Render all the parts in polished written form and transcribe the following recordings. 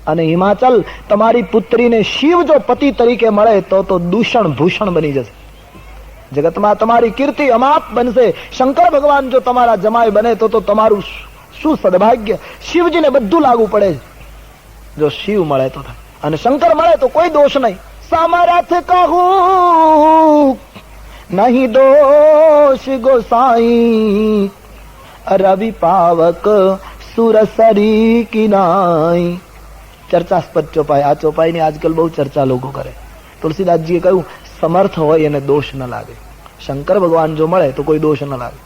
અને હિમાચલ તમારી પુત્રીને શિવ જો પતિ તરીકે મળે તો દૂષણ ભૂષણ બની જશે. જગતમાં તમારી કીર્તિ અમાપ બનશે. શંકર ભગવાન જો તમારા જમાઈ બને તો તમારું શું સદભાગ્ય. શિવજીને બધું લાગુ પડે જો શિવ મળે તો થાય, અને શંકર મળે તો કોઈ દોષ નહીં. સમરથ કહું નહીં દોષ ગોસાઈ, રવિ પાવક સુરસરી કિનાઈ. ચર્ચાસ્પદ ચોપાઈ. આ ચોપાઈની આજકાલ બહુ ચર્ચા લોકો કરે. તુલસીદાસજીએ કહ્યું સમર્થ હોય એને દોષ ન લાગે. શંકર ભગવાન જો મળે તો કોઈ દોષ ન લાગે.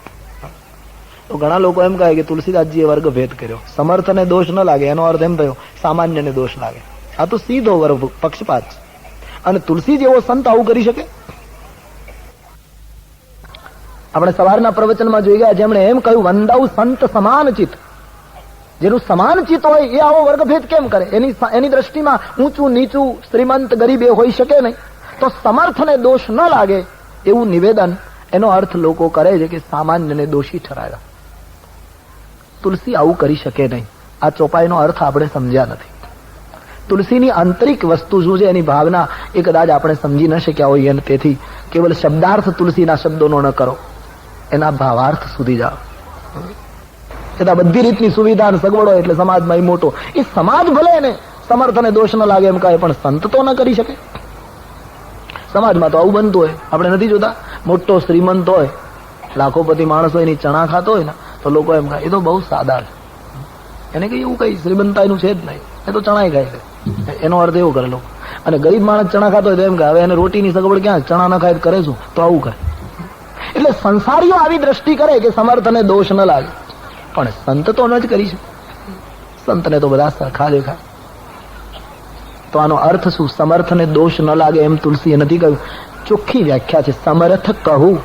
તો ઘણા લોકો એમ કહે કે તુલસીદાસજીએ વર્ગ ભેદ કર્યો. સમર્થને દોષ ન લાગે એનો અર્થ એમ થયો સામાન્યને દોષ લાગે. આ તો સીધો વર્ગ પક્ષપાત છે. અને તુલસી જેવો સંત આવું કરી શકે? આપણે સવારના પ્રવચનમાં જોઈ ગયા જેમણે એમ કહ્યું વંદાઉ સંત સમાન ચિત્ત. જેનું સમાન ચિત્ત હોય એ આવો વર્ગભેદ કેમ કરે? એની દ્રષ્ટિમાં ઊંચું નીચું શ્રીમંત ગરીબ એ હોઈ શકે નહીં. તો સમર્થને દોષ ન લાગે એવું નિવેદન એનો અર્થ લોકો કરે છે કે સામાન્યને દોષી ઠરાવ્યા. તુલસી આવું કરી શકે નહીં. આ ચોપાઈનો અર્થ આપણે સમજ્યા નથી. તુલસીની આંતરિક વસ્તુ શું છે એની ભાવના એ કદાચ આપણે સમજી ન શક્યા હોઈએ, અને તેથી કેવલ શબ્દાર્થ તુલસીના શબ્દોનો ન કરો, એના ભાવાર્થ સુધી જાઓ. છતાં બધી રીતની સુવિધા અને સગવડો એટલે સમાજમાં એ મોટો. એ સમાજ ભલે એને સમર્થ અને દોષ ન લાગે એમ કહે, પણ સંત તો ન કરી શકે. સમાજમાં તો આવું બનતું હોય. આપણે નથી જોતા મોટો શ્રીમંત હોય, લાખોપતિ માણસ હોય, એની ચણા ખાતો હોય ને તો લોકો એમ કહે એ તો બહુ સાદા છે. એને કઈ એવું કઈ શ્રીમંતાઈનું છે જ નહીં, એ તો ચણાઈ ખાય છે. એનો અર્થ એવો કરે લોકો. અને ગરીબ માણસ ચણા ખાતો હોય તો એમ કહે હવે એને રોટીની સગવડ ક્યાં, ચણા ન ખાય કરે શું, તો આવું કહે. એટલે સંસારીઓ આવી દ્રષ્ટિ કરે કે સમર્થ અને દોષ ન લાગે, પણ સંત તો ન જ કરી શકે. સંતને તો બધા સરખા દેખાય. તો આનો અર્થ શું? સમર્થને દોષ ન લાગે એમ તુલસીએ નથી કહ્યું. ચોખ્ખી વ્યાખ્યા છે સમર્થ કહું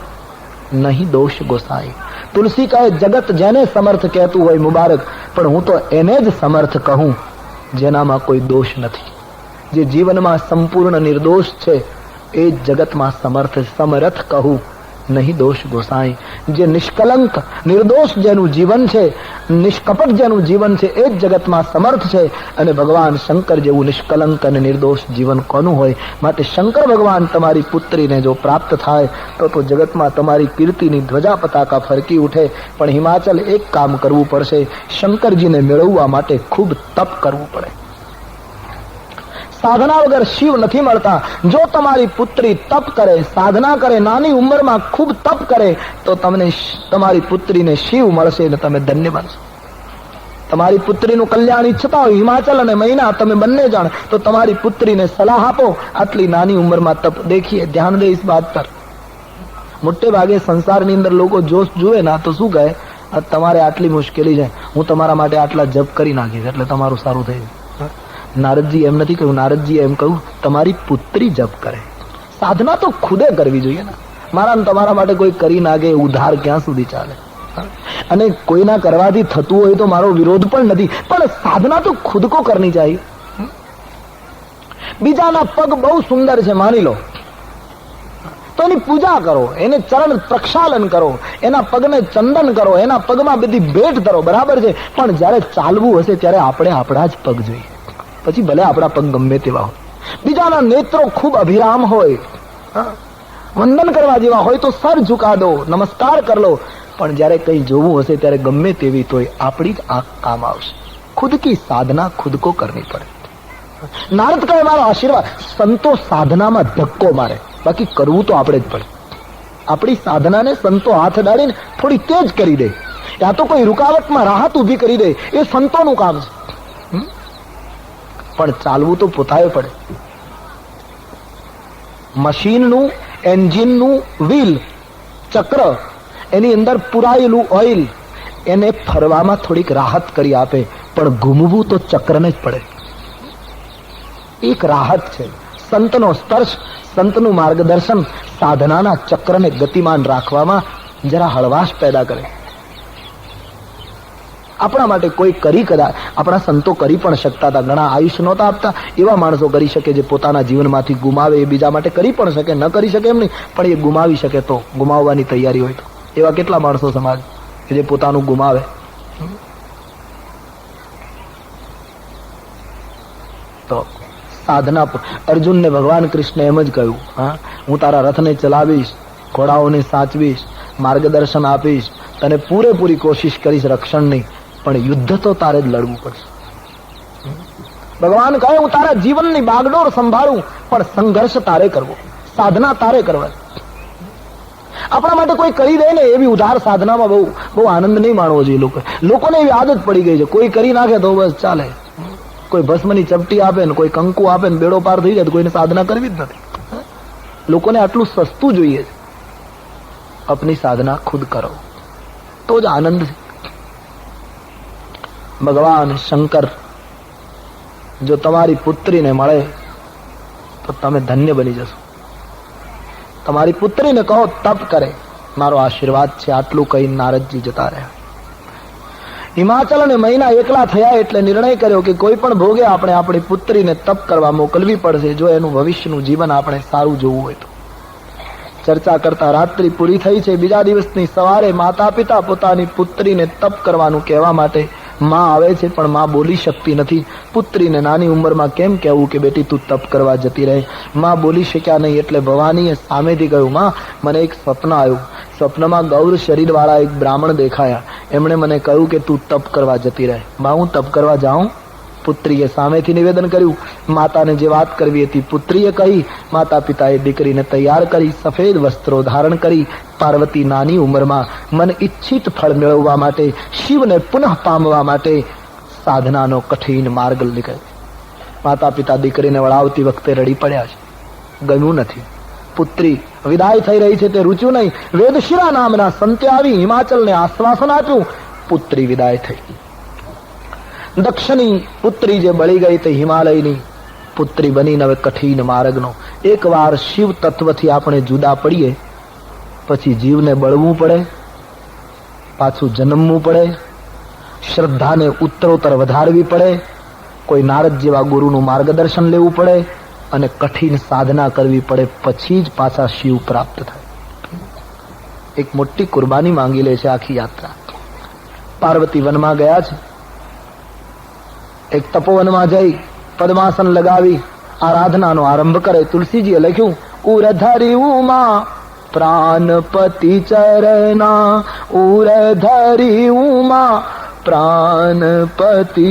નહીં દોષ ગોસાઈ. તુલસી કહે જગત જેને સમર્થ કહેતું હોય મુબારક, પણ હું તો એને જ સમર્થ કહું જેનામાં કોઈ દોષ નથી. જે જીવનમાં સંપૂર્ણ નિર્દોષ છે એ જગતમાં સમર્થ. સમર્થ કહું નહીં દોષ ગોસાઈ. જે નિષ્કલંક નિર્દોષ જેનું જીવન છે, નિષ્કપટ જેનું જીવન છે એ જ જગતમાં સમર્થ છે. અને ભગવાન શંકર જેવું નિષ્કલંક અને નિર્દોષ જીવન કોનું હોય? માટે શંકર ભગવાન તમારી પુત્રીને જો પ્રાપ્ત થાય તો જગતમાં તમારી કીર્તિની ધ્વજા પતાકા ફરકી ઉઠે. પણ હિમાચલ એક કામ કરવું પડશે. શંકરજીને મેળવવા માટે ખૂબ તપ કરવું પડે. સાધના વગર શિવ નથી મળતા. જો તમારી પુત્રી તપ કરે, સાધના કરે, નાની ઉંમરમાં ખૂબ તપ કરે તો તમને તમારી પુત્રીને શિવ મળશે અને તમે ધન્ય બનશો. તમારી પુત્રીનું કલ્યાણ ઈચ્છતા હોય હિમાચલ અને મહિના તમે બંને જાણ તો તમારી પુત્રીને સલાહ આપો આટલી નાની ઉંમરમાં તપ. દેખીએ ધ્યાન દે ઇસ બાત પર. મોટે ભાગે સંસારની અંદર લોકો જોશ જુએ ના તો શું કહે તમારે આટલી મુશ્કેલી છે, હું તમારા માટે આટલા જપ કરી નાખીશ એટલે તમારું સારું થઈ જાય. નારદજી એમ નથી કહ્યું. નારદજી એમ કહ્યું તમારી પુત્રી જપ કરે. સાધના તો ખુદે કરવી જોઈએ ને. મારા તમારા માટે કોઈ કરી નાખે ઉધાર ક્યાં સુધી ચાલે? અને કોઈના કરવાથી થતું હોય તો મારો વિરોધ પણ નથી, પણ સાધના તો ખુદ કો કરની चाहिए. બીજાના પગ બહુ સુંદર છે માની લો તો એની પૂજા કરો, એને ચરણ પ્રક્ષાલન કરો, એના પગને ચંદન કરો, એના પગમાં બધી ભેટ ધરો, બરાબર છે. પણ જયારે ચાલવું હશે ત્યારે આપણે આપણા જ પગ જોઈએ. પછી ભલે આપણા પગ ગમે તેવા હોય. બીજાના નેત્રો ખૂબ અભિરામ હોય, વંદન કરવા જેવા હોય તો સર ઝુકા દો, નમસ્કાર કર લો. પણ જયારે કઈ જોવું હશે ત્યારે ગમે તેવી તોય આપણી જ આંખ કામ આવશે. ખુદ કી સાધના ખુદ કો કરવી પડે. નારદ કહે મારો આશીર્વાદ. સંતો સાધનામાં ધક્કો મારે, બાકી કરવું તો આપણે જ પડે. આપણી સાધનાને સંતો હાથ ડાળીને થોડી તેજ કરી દે, યા તો કોઈ રૂકાવટમાં રાહત ઉભી કરી દે, એ સંતોનું કામ છે. પણ ચાલવું તો પોતાએ પડે. મશીનનું, એન્જિનનું વ્હીલ, ચક્ર, એની અંદર પુરાયેલું ઓઇલ એને ફરવામાં થોડીક રાહત કરી આપે, પણ ઘૂમવું તો ચક્રને જ પડે. એક રાહત છે. સંતનો સ્પર્શ, સંતનું માર્ગદર્શન સાધનાના ચક્રને ગતિમાન રાખવામાં જરા હળવાશ પેદા કરે. આપણા માટે કોઈ કરી કદાચ આપણા સંતો કરી પણ શકતા હતા. ઘણા આયુષ્ય નહોતા આપતા, એવા માણસો કરી શકે જે પોતાના જીવનમાંથી ગુમાવે. એ બીજા માટે કરી પણ શકે, ન કરી શકે એમ નહીં, પણ એ ગુમાવી શકે તો, ગુમાવવાની તૈયારી હોય તો. એવા કેટલા માણસો સમાજ કે જે પોતાનું ગુમાવે. તો સાધના અર્જુનને ભગવાન કૃષ્ણ એમ જ કહ્યું, હા, હું તારા રથને ચલાવીશ, ઘોડાઓને સાચવીશ, માર્ગદર્શન આપીશ, તને પૂરેપૂરી કોશિશ કરીશ રક્ષણની, પણ યુદ્ધ તો તારે જ લડવું પડશે. ભગવાન કહે હું તારા જીવનની બાગડોર સંભાળું, પણ સંઘર્ષ તારે કરવો, સાધના તારે કરવાની. આપણા માટે કોઈ કરી દે ને એવી ઉધાર સાધનામાં બહુ આનંદ નહીં માણવો જોઈએ. લોકોને એવી આદત પડી ગઈ છે, કોઈ કરી નાખે તો બસ ચાલે, કોઈ ભસ્મની ચપટી આપે ને કોઈ કંકુ આપે ને બેડો પાર થઈ જાય, કોઈને સાધના કરવી જ નથી. લોકોને આટલું સસ્તું જોઈએ છે. અપની સાધના ખુદ કરો તો જ આનંદ છે. ભગવાન શંકર જો તમારી પુત્રીને મળે તો તમે ધન્ય બની જશો. તમારી પુત્રીને કહો તપ કરે, મારો આશીર્વાદ છે. આટલું કહી નારદજી જતા રહ્યા. હિમાચલ અને મહિના એકલા થયા એટલે નિર્ણય કર્યો કે કોઈ પણ ભોગે આપણે આપણી પુત્રીને તપ કરવા મોકલવી પડશે, જો એનું ભવિષ્યનું જીવન આપણે સારું જોવું હોય તો. ચર્ચા કરતા રાત્રિ પૂરી થઈ છે. બીજા દિવસની સવારે માતા પિતા પોતાની પુત્રીને તપ કરવાનું કહેવા માટે માં આવે છે, પણ માં બોલી શકતી નથી. પુત્રીને નાની ઉંમરમાં કેમ કહેવું કે બેટી તું તપ કરવા જતી રહે. માં બોલી શક્યા નહીં એટલે ભવાનીએ સામેથી કહ્યું, માં મને એક સ્વપ્ન આવ્યું. સ્વપ્નમાં ગૌર શરીર વાળા એક બ્રાહ્મણ દેખાયા. એમણે મને કહ્યું કે તું તપ કરવા જતી રહે. માં હું તપ કરવા જાઉં? પુત્રીએ સામેથી નિવેદન કર્યું. માતાને જે વાત કરવી હતી પુત્રીએ કહી. માતા પિતાએ દીકરીને તૈયાર કરી, સફેદ વસ્ત્રો ધારણ કરી. પાર્વતી નાની ઉંમરમાં મન ઈચ્છિત ફળ મેળવવા માટે, શિવને પુનઃ પામવા માટે સાધનાનો કઠિન માર્ગ નીકળે. માતા પિતા દીકરીને વળાવતી વખતે રડી પડ્યા છે, ગમ્યું નથી. પુત્રી વિદાય થઈ રહી છે તે રૂચ્યું નહીં. વેદશિરા નામના સંતે આવી હિમાચલને આશ્વાસન આપ્યું. પુત્રી વિદાય થઈ. દક્ષની પુત્રી જે બળી ગઈ તે હિમાલયની પુત્રી બનીને હવે કઠિન માર્ગનો. એકવાર શિવ તત્વથી આપણે જુદા પડીએ પછી જીવને બળવું પડે, પાછું જન્મવું પડે, શ્રદ્ધાને ઉત્તરોત્તર વધારવી પડે, કોઈ નારદ જેવા ગુરુનું માર્ગદર્શન લેવું પડે અને કઠિન સાધના કરવી પડે, પછી જ પાછા શિવ પ્રાપ્ત થાય. એક મોટી કુરબાની માંગી લે છે આખી યાત્રા. પાર્વતી વનમાં ગયા છે. એક તપોવનમાં જઈ પદ્માસન લગાવી આરાધનાનો આરંભ કરે. તુલસીજીએ લખ્યું, ઉરધરી ઉમા પ્રાણપતિ ચરણા, ઉરધરી ઉમા પ્રાણપતિ,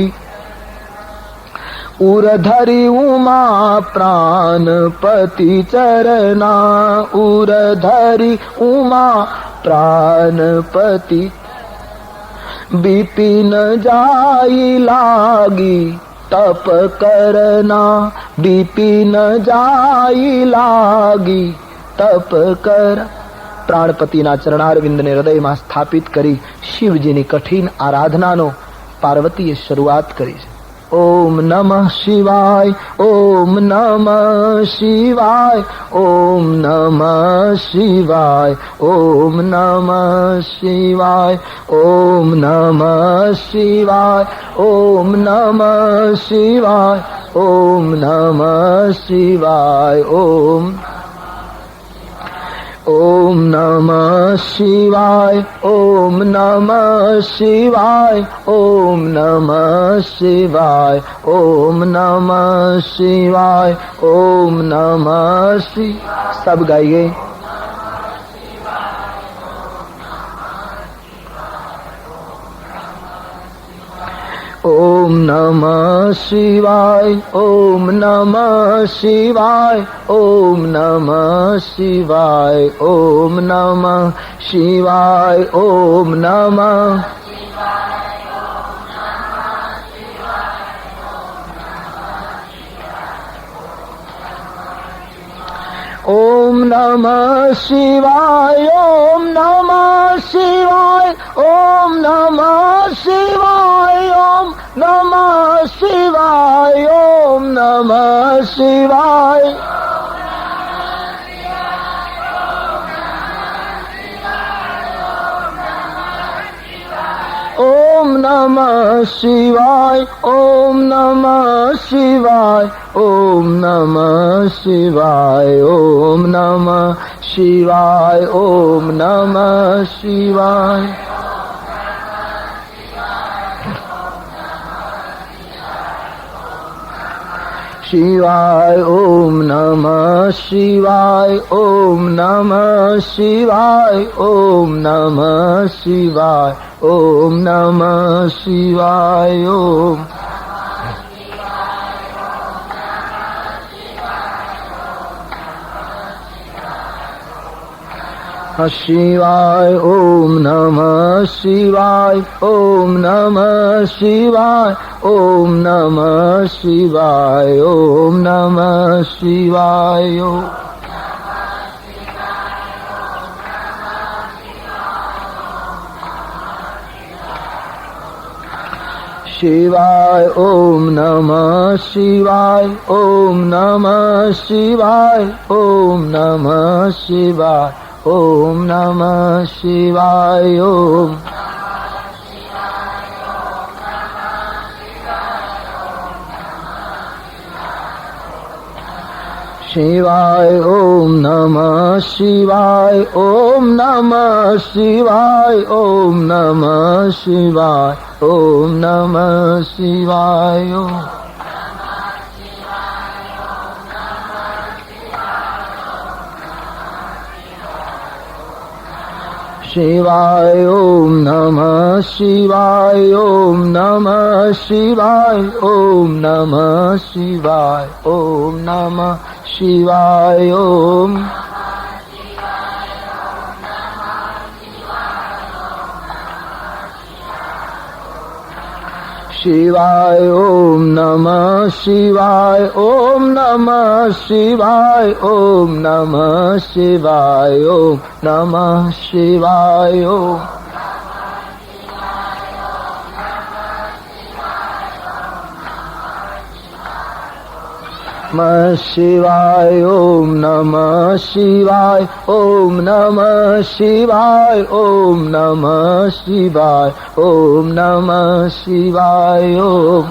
ઉરધરી ઉમા પ્રાણપતિ ચરણા, ઉરધરી ઉમા પ્રાણપતિ. બિપિન જાય લાગી તપ કરના, બિપિન જાય લાગી તપ કર. પ્રાણપતિના ચરણારવિંદને હૃદયમાં સ્થાપિત કરી શિવજીની કઠિન આરાધનાનો પાર્વતીએ શરૂઆત કરી છે. ઓમ નમઃ શિવાય, ઓમ નમઃ શિવાય, ઓમ નમઃ શિવાય, ઓમ નમઃ શિવાય, ઓમ નમઃ શિવાય, ઓમ નમઃ શિવાય, ઓમ નમઃ શિવાય, ઓમ નમઃ શિવાય, ઓમ નમઃ શિવાય, ઓમ નમઃ શિવાય, ઓમ નમઃ શિવાય, ઓમ નમઃ શિવાય. સબ ગાઈએ. ઓમ નમઃ શિવાય, ઓમ નમઃ શિવાય, ઓમ નમઃ શિવાય, ઓમ નમઃ શિવાય, ઓમ નમઃ. ઓમ નમઃ શિવાય, ઓમ નમઃ શિવાય, ઓમ નમઃ શિવાય, ઓમ નમઃ શિવાય, ઓમ નમઃ શિવાય. ઓમ નમઃ શિવાય, ઓમ નમઃ શિવાય, ઓમ નમઃ શિવાય, ઓમ નમઃ શિવાય, ઓમ નમઃ શિવાય. શિવાય ઓમ નમઃ શિવાય ઓમ નમઃ શિવાય ઓમ નમઃ શિવાય ઓમ નમઃ શિવાય ઓમ શિવાય ઓમ નમઃ શિવાય ઓમ નમઃ શિવાય ઓમ નમઃ શિવાય ઓમ નમઃ શિવાય શિવાય ઓમ નમઃ શિવાય ઓમ નમઃ શિવાય ઓમ નમઃ શિવાય ઓમ નમઃ શિવાય ઓમ શિવાય ઓમ નમઃ શિવાય ઓમ નમઃ શિવાય ઓમ નમઃ શિવાય ઓમ નમઃ શિવાય શિવાય ઓમ નમઃ શિવાય ઓમ નમઃ શિવાય ઓમ નમઃ શિવાય ઓમ નમઃ શિવાય ઓમ શિવાય ઓમ નમઃ શિવાય ઓમ નમઃ શિવાય ઓમ નમઃ શિવાય ઓમ નમઃ શિવાય ઓમ નમઃ શિવાય ઓમ નમઃ શિવાય ઓમ નમઃ શિવાય ઓમ નમઃ શિવાય ઓમ નમઃ શિવાય ઓમ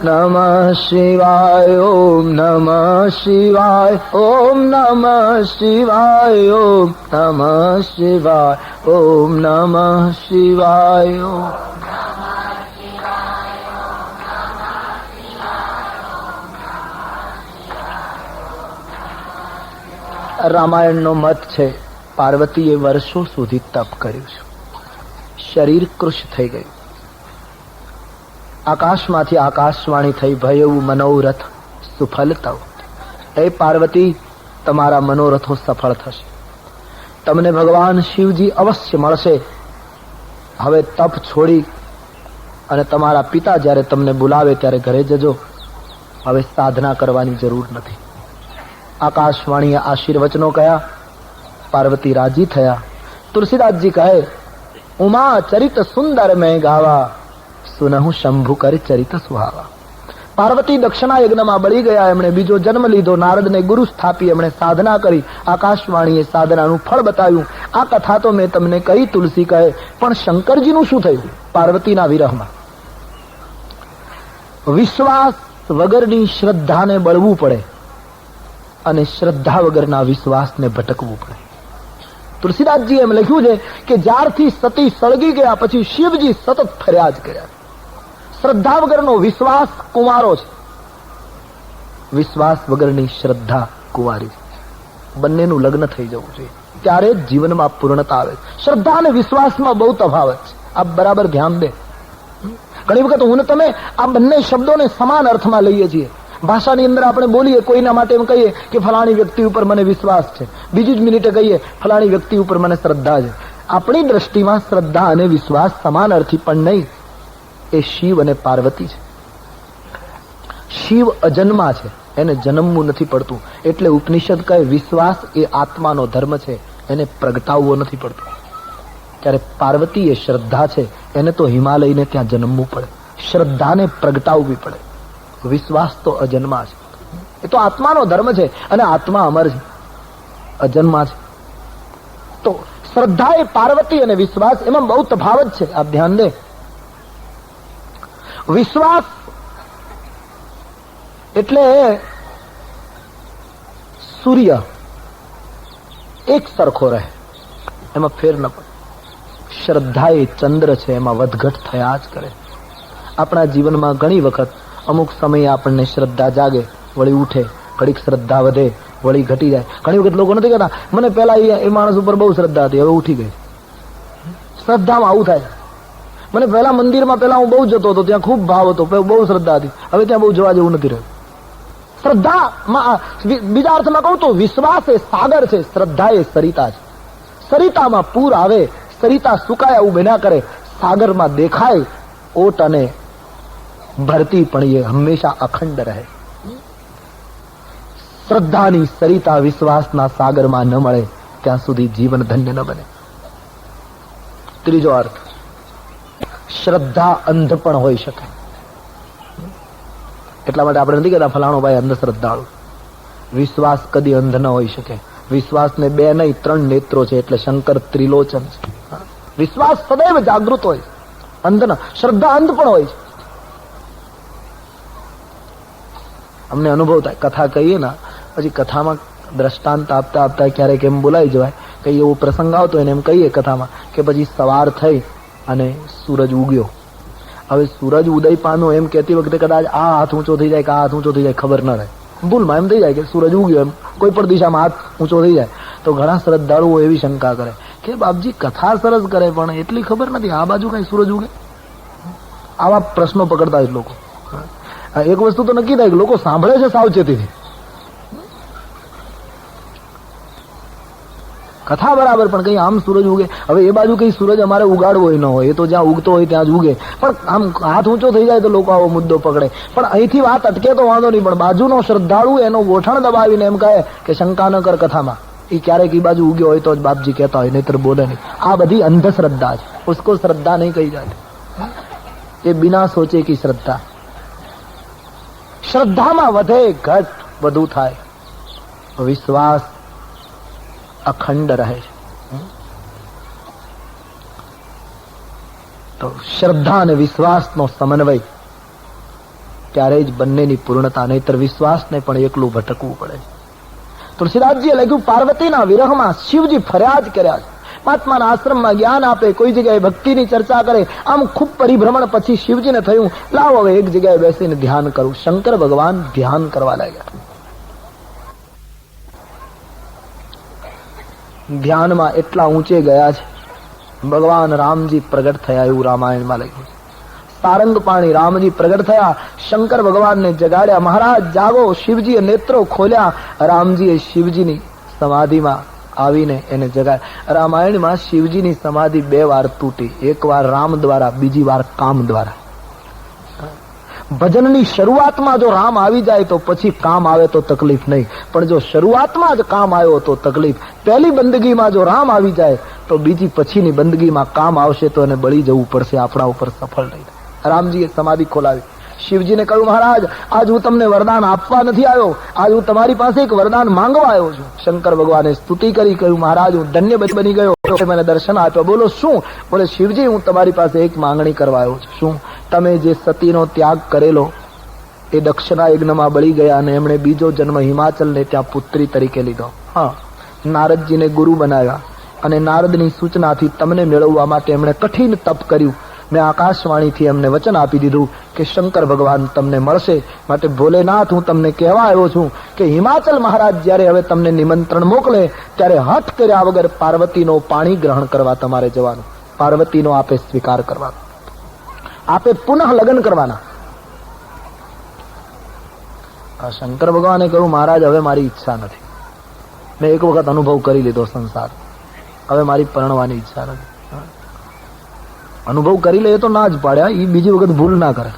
નમઃ શિવાય ઓમ નમઃ શિવાય ઓમ નમઃ શિવાય ઓમ નમઃ શિવાય ઓમ નમઃ શિવાય ઓમ રામાયણનો મત છે પાર્વતીએ વર્ષો સુધી તપ કર્યું છે, શરીર કૃશ થઈ ગયું. આકાશમાંથી આકાશવાણી થઈ, ભયવું મનોરથ સુફલ તવ. હે પાર્વતી, તમારા મનોરથો સફળ થશે, તમને ભગવાન શિવજી અવશ્ય મળશે. હવે તપ છોડી અને તમારા પિતા જ્યારે તમને બોલાવે ત્યારે ઘરે જજો. હવે સાધના કરવાની જરૂર નથી. આકાશવાણીએ આશીર્વચનો કહ્યા, પાર્વતી રાજી થયા. તુલસીદાસજી કહે, ઉમા ચરિત સુંદર મેં ગાવા, સુનહુ શંભુ કરી ચરિત સુહાવા. પાર્વતી દક્ષિણા યજ્ઞમાં બળી ગયા, એમણે બીજો જન્મ લીધો, નારદને ગુરુ સ્થાપી, એમણે સાધના કરી. આકાશવાણીએ સાધનાનું ફળ બતાવ્યું. આ કથા તો મેં તમને કહી, તુલસી કહે, પણ શંકરજીનું શું થયું પાર્વતીના વિરહમાં? વિશ્વાસ વગરની શ્રદ્ધાને બળવું પડે અને શ્રદ્ધા વગરના વિશ્વાસને ભટકવું પડે. તુલસીદાસજી એમ લખ્યું છે કે જ્યારથી સતી સળગી ગયા પછી શિવજી સતત ફર્યા જ કર્યા. શ્રદ્ધા વગરનો વિશ્વાસ કુંવારો છે, વિશ્વાસ વગરની શ્રદ્ધા કુંવારી છે. બંનેનું લગ્ન થઈ જવું જોઈએ, ત્યારે જ જીવનમાં પૂર્ણતા આવે. શ્રદ્ધા અને વિશ્વાસમાં બહુ તફાવત છે. આપ બરાબર ધ્યાન દે. ઘણી વખત હું ને તમે આ બંને શબ્દોને સમાન અર્થમાં લઈએ છીએ. ભાષાની અંદર આપણે બોલીએ, કોઈના માટે એમ કહીએ કે ફલાણી વ્યક્તિ ઉપર મને વિશ્વાસ છે, બીજી જ મિનિટે કહીએ ફલાણી વ્યક્તિ ઉપર મને શ્રદ્ધા છે. આપણી દ્રષ્ટિમાં શ્રદ્ધા અને વિશ્વાસ સમાન અર્થી પણ નહીં. એ શિવ અને પાર્વતી છે. શિવ અજન્મા છે, એને જન્મવું નથી પડતું. એટલે ઉપનિષદ કહે વિશ્વાસ એ આત્માનો ધર્મ છે, એને પ્રગટાવવો નથી પડતો. ત્યારે પાર્વતી એ શ્રદ્ધા છે, એને તો હિમાલયને ત્યાં જન્મવું પડે, શ્રદ્ધાને પ્રગટાવવી પડે. વિશ્વાસ તો અજન્મા છે, એ તો આત્માનો ધર્મ છે, અને આત્મા અમર છે, અજન્મા છે. તો શ્રદ્ધા એ પાર્વતી અને વિશ્વાસ એમાં બહુ તફાવત છે. આપ ધ્યાન દે. વિશ્વાસ એટલે સૂર્ય એક સરખો રહે, એમાં ફેર ન પડે. શ્રદ્ધા એ ચંદ્ર છે, એમાં વધઘટ થયા જ કરે. આપણા જીવનમાં ઘણી વખત અમુક સમયે આપણને શ્રદ્ધા જાગે, વળી ઉઠે, ઘડીક શ્રદ્ધા વધે, વળી ઘટી જાય. ઘણી વખત લોકો નથી કહેતા મને પેલા એ માણસ ઉપર બહુ શ્રદ્ધા હતી, હવે ઉઠી ગઈ. શ્રદ્ધામાં આવું થાય. મને પહેલા મંદિરમાં પેલા હું બહુ જતો હતો, ત્યાં ખૂબ ભાવ હતો, બહુ શ્રદ્ધા હતી, હવે ત્યાં બહુ જવા જેવું નથી રહ્યું. શ્રદ્ધા બીજા અર્થમાં કહું તો વિશ્વાસ એ સાગર છે, શ્રદ્ધા એ સરિતા છે. સરિતામાં પૂર આવે, સરિતા સુકાય એવું બન્યા કરે, સાગરમાં દેખાય ઓટ અને ભરતી, પણ એ હંમેશા અખંડ રહે. શ્રદ્ધાની સરિતા વિશ્વાસના સાગરમાં ન મળે ત્યાં સુધી જીવન ધન્ય ન બને. ત્રીજો અર્થ, શ્રદ્ધા અંધ પણ હોઈ શકે. એટલા માટે આપણે નથી કહેતા ફલાણો ભાઈ અંધશ્રદ્ધાળુ. વિશ્વાસ કદી અંધ ન હોઈ શકે. વિશ્વાસને 2 નહીં 3 નેત્રો છે, એટલે શંકર ત્રિલોચન છે. વિશ્વાસ સદૈવ જાગૃત હોય, અંધ ન. શ્રદ્ધા અંધ પણ હોય છે. અમને અનુભવ થાય, કથા કહીએ ને પછી કથામાં દ્રષ્ટાંત આપતા આપતા ક્યારેક એમ બોલાઈ જવાય, કઈ એવો પ્રસંગ આવતો એને એમ કહીએ કથામાં કે પછી સવાર થઈ અને સૂરજ ઉગ્યો. હવે સૂરજ ઉદય પામ્યો એમ કહેતી વખતે કદાચ આ હાથ ઊંચો થઈ જાય કે આ હાથ ઊંચો થઈ જાય ખબર ન રહે, ભૂલમાં એમ થઈ જાય કે સૂરજ ઉગ્યો, એમ કોઈ પણ દિશામાં હાથ ઊંચો થઈ જાય. તો ઘણા શ્રદ્ધાળુઓ એવી શંકા કરે કે બાપજી કથા સરસ કરે પણ એટલી ખબર નથી આ બાજુ કઈ સૂરજ ઉગે. આવા પ્રશ્નો પકડતા હોય લોકો. એક વસ્તુ તો નક્કી થાય કે લોકો સાંભળે છે સાવચેતીથી. કથા બરાબર, પણ કઈ આમ સૂરજ ઉગે. હવે એ બાજુ કઈ સૂરજ અમારે ઉગાડવો ન હોય, એ તો જ્યાં ઉગતો હોય ત્યાં જ ઉગે, પણ આમ હાથ ઊંચો થઈ જાય તો લોકો આવો મુદ્દો પકડે. પણ અહીંથી વાત અટકે તો વાંધો નહીં, પણ બાજુનો શ્રદ્ધાળુ એનો ગોઠણ દબાવીને એમ કહે કે શંકા ન કર કથામાં, એ ક્યારેક એ બાજુ ઉગ્યો હોય તો જ બાપજી કહેતા હોય, નહીતર બોલે નહીં. આ બધી અંધશ્રદ્ધા છે, ઉસકો શ્રદ્ધા નહીં કહી જાય. એ બિના સોચે કી શ્રદ્ધા. શ્રદ્ધામાં વધે ઘટ વધુ થાય, વિશ્વાસ અખંડ રહે છે. તો શ્રદ્ધા અને વિશ્વાસનો સમન્વય, ત્યારે જ બંનેની પૂર્ણતા, નહીતર વિશ્વાસને પણ એકલું ભટકવું પડે છે. તુલસીદાસજીએ લખ્યું, પાર્વતીના વિરહમાં શિવજી ફરિયાદ કર્યા છે. મહાત્માના આશ્રમમાં જ્ઞાન આપે, કોઈ જગ્યાએ ભક્તિની ચર્ચા કરે. આમ ખૂબ પરિભ્રમણ પછી શિવજીને થયું લાવો હવે એક જગ્યાએ બેસીને ધ્યાન કરું. શંકર ભગવાન ધ્યાન કરવા લાગ્યા. ધ્યાનમાં એટલા ઊંચે ગયા છે, ભગવાન રામજી પ્રગટ થયા એવું રામાયણમાં લખ્યું. સારંગ પાણી રામજી પ્રગટ થયા, શંકર ભગવાનને જગાડ્યા. મહારાજ જાગો. શિવજીએ નેત્રો ખોલ્યા, રામજીએ શિવજીની સમાધિમાં આવીને એને જગાડ્યા. રામાયણમાં શિવજીની સમાધિ 2 વાર તૂટી, એક વાર રામ દ્વારા, બીજી વાર કામ દ્વારા. ભજનની શરૂઆતમાં જો રામ આવી જાય તો પછી કામ આવે તો તકલીફ નહીં, પણ જો શરૂઆતમાં જ કામ આવ્યો તો તકલીફ. પહેલી બંદગીમાં જો રામ આવી જાય તો બીજી પછીની બંદગીમાં કામ આવશે તો એને બળી જવું પડશે, આપણા ઉપર સફળ નહીં. રામજીએ સમાધિ ખોલાવી. શિવજીને કહ્યું મહારાજ આજ હું તમને વરદાન આપવા નથી આવ્યો, આજ હું તમારી પાસે એક વરદાન માંગવા આવ્યો છું. શંકર ભગવાને સ્તુતિ કરી, કહ્યું મહારાજ હું ધન્ય બની ગયો, મને દર્શન આપ્યો. બોલો શું? બોલે શિવજી હું તમારી પાસે એક માંગણી કરવા આવ્યો છું. શું? તમે જે સતીનો ત્યાગ કરેલો એ દક્ષના યજ્ઞમાં બળી ગયા અને એમણે બીજો જન્મ હિમાચલને ત્યાં પુત્રી તરીકે લીધો. હા, નારદજીને ગુરુ બનાવ્યા અને નારદની સૂચનાથી તમને મેળવવા માટે એમણે કઠિન તપ કર્યું. મેં આકાશવાણીથી એમને વચન આપી દીધું કે શંકર ભગવાન તમને મળશે. માટે ભોલેનાથ હું તમને કહેવા આવ્યો છું કે હિમાચલ મહારાજ જ્યારે હવે તમને નિમંત્રણ મોકલે ત્યારે હઠ કર્યા વગર પાર્વતીનો પાણી ગ્રહણ કરવા તમારે જવાનું. પાર્વતીનો આપે સ્વીકાર કરવાનો, આપે પુનઃ લગ્ન કરવાના. શંકર ભગવાને કહ્યું મહારાજ હવે મારી ઈચ્છા નથી, મેં એક વખત અનુભવ કરી લીધો સંસાર, હવે મારી પરણવાની ઈચ્છા નથી. અનુભવ કરી લે તો ના જ પાડ્યા, એ બીજી વખત ભૂલ ના કરે.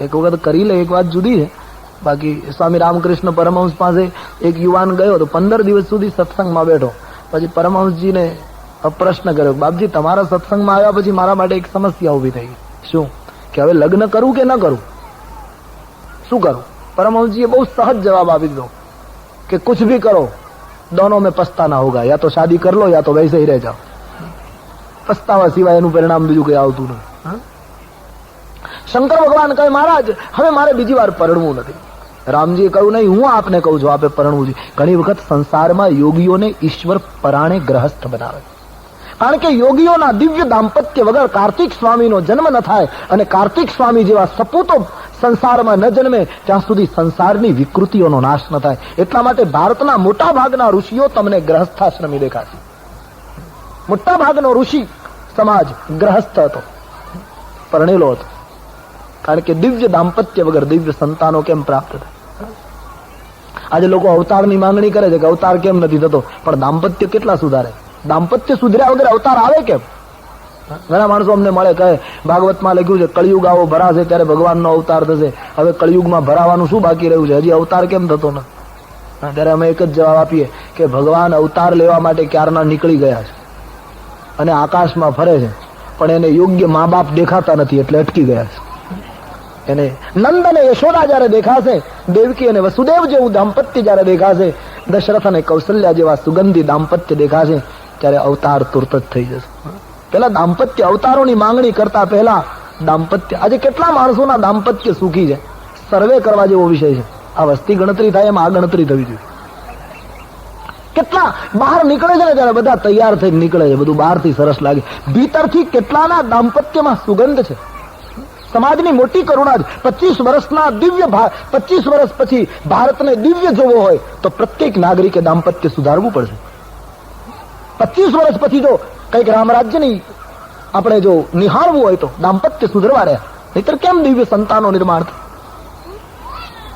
એક વખત કરી લે એક વાત જુદી છે. બાકી સ્વામી રામકૃષ્ણ પરમહંસ પાસે એક યુવાન ગયો તો 15 દિવસ સુધી સત્સંગમાં બેઠો. પછી પરમહંસજીને પ્રશ્ન કર્યો, બાપજી તમારા સત્સંગમાં આવ્યા પછી મારા માટે એક સમસ્યા ઉભી થઈ. શું? કે હવે લગ્ન કરું કે ન કરું, શું કરું? परमहंस जी बहुत सहज जवाब આપી દીધો कि कुछ भी करो दोनों में पछताना होगा, या तो शादी कर लो या तो वैसे ही रह जाओ. પસ્તાવા સિવાય એનું પરિણામ બીજું કઈ આવતું નથી. શંકર ભગવાન કહે મહારાજ હવે મારે બીજી વાર પરણવું નથી. રામજીએ કહ્યું નહીં, હું આપને કહું છું આપે પરણવું છે. ઘણી વખત સંસારમાં યોગીઓને ઈશ્વર પરાણે ગ્રહસ્થ બનાવે, કારણ કે યોગીઓના દિવ્ય દાંપત્ય વગર કાર્તિક સ્વામીનો જન્મ ન થાય, અને કાર્તિક સ્વામી જેવા સપૂતો સંસારમાં ન જન્મે ત્યાં સુધી સંસારની વિકૃતિઓનો નાશ ન થાય. એટલા માટે ભારતના મોટા ભાગના ઋષિઓ તમને ગ્રહસ્થાશ્રમી દેખાશે. મોટા ભાગનો ઋષિ સમાજ ગ્રહસ્થ હતો, પરણેલો હતો. કારણ કે દિવ્ય દાંપત્ય વગર દિવ્ય સંતાનો કેમ પ્રાપ્ત થાય? આજે લોકો અવતારની માંગણી કરે છે કે અવતાર કેમ નથી થતો, પણ દાંપત્ય કેટલા સુધારે? દાંપત્ય સુધર્યા વગર અવતાર આવે કેમ? ઘણા માણસો અમને મળે, કહે ભાગવતમાં લખ્યું છે કળિયુગ આવો ભરાશે ત્યારે ભગવાનનો અવતાર થશે. હવે કળિયુગમાં ભરાવાનું શું બાકી રહ્યું છે? હજી અવતાર કેમ થતો નથી? ત્યારે અમે એક જ જવાબ આપીએ કે ભગવાન અવતાર લેવા માટે ક્યારના નીકળી ગયા છે અને આકાશમાં ફરે છે, પણ એને યોગ્ય મા બાપ દેખાતા નથી એટલે અટકી ગયા છે. એને નંદ અને યશોદા જયારે દેખાશે, દેવકી અને વસુદેવ જેવું દાંપત્ય જયારે દેખાશે, દશરથ અને કૌશલ્યા જેવા સુગંધી દાંપત્ય દેખાશે, ત્યારે અવતાર તુરત જ થઈ જશે. પેલા દાંપત્ય અવતારોની માંગણી કરતા પહેલા દાંપત્ય. આજે કેટલા માણસોના દાંપત્ય સુખી છે? સર્વે કરવા જેવો વિષય છે. આ વસ્તી ગણતરી થાય એમ આ ગણતરી થવી જોઈએ. કેટલા બહાર નીકળે છે ને ત્યારે બધા તૈયાર થઈને નીકળે છે, બધું બહારથી સરસ લાગે, ભીતરથી કેટલાના દાંપત્યમાં સુગંધ છે. સમાજની મોટી કરુણા જ 25 વર્ષના દિવ્ય 25 વર્ષ પછી ભારતને દિવ્ય જોવો હોય તો પ્રત્યેક નાગરિકે દાંપત્ય સુધારવું પડશે. 25 વર્ષ પછી જો કંઈક રામરાજ્યની આપણે જો નિહાળવું હોય તો દાંપત્ય સુધરવા રહ્યા, નહીતર કેમ દિવ્ય સંતાનો નિર્માણ થાય?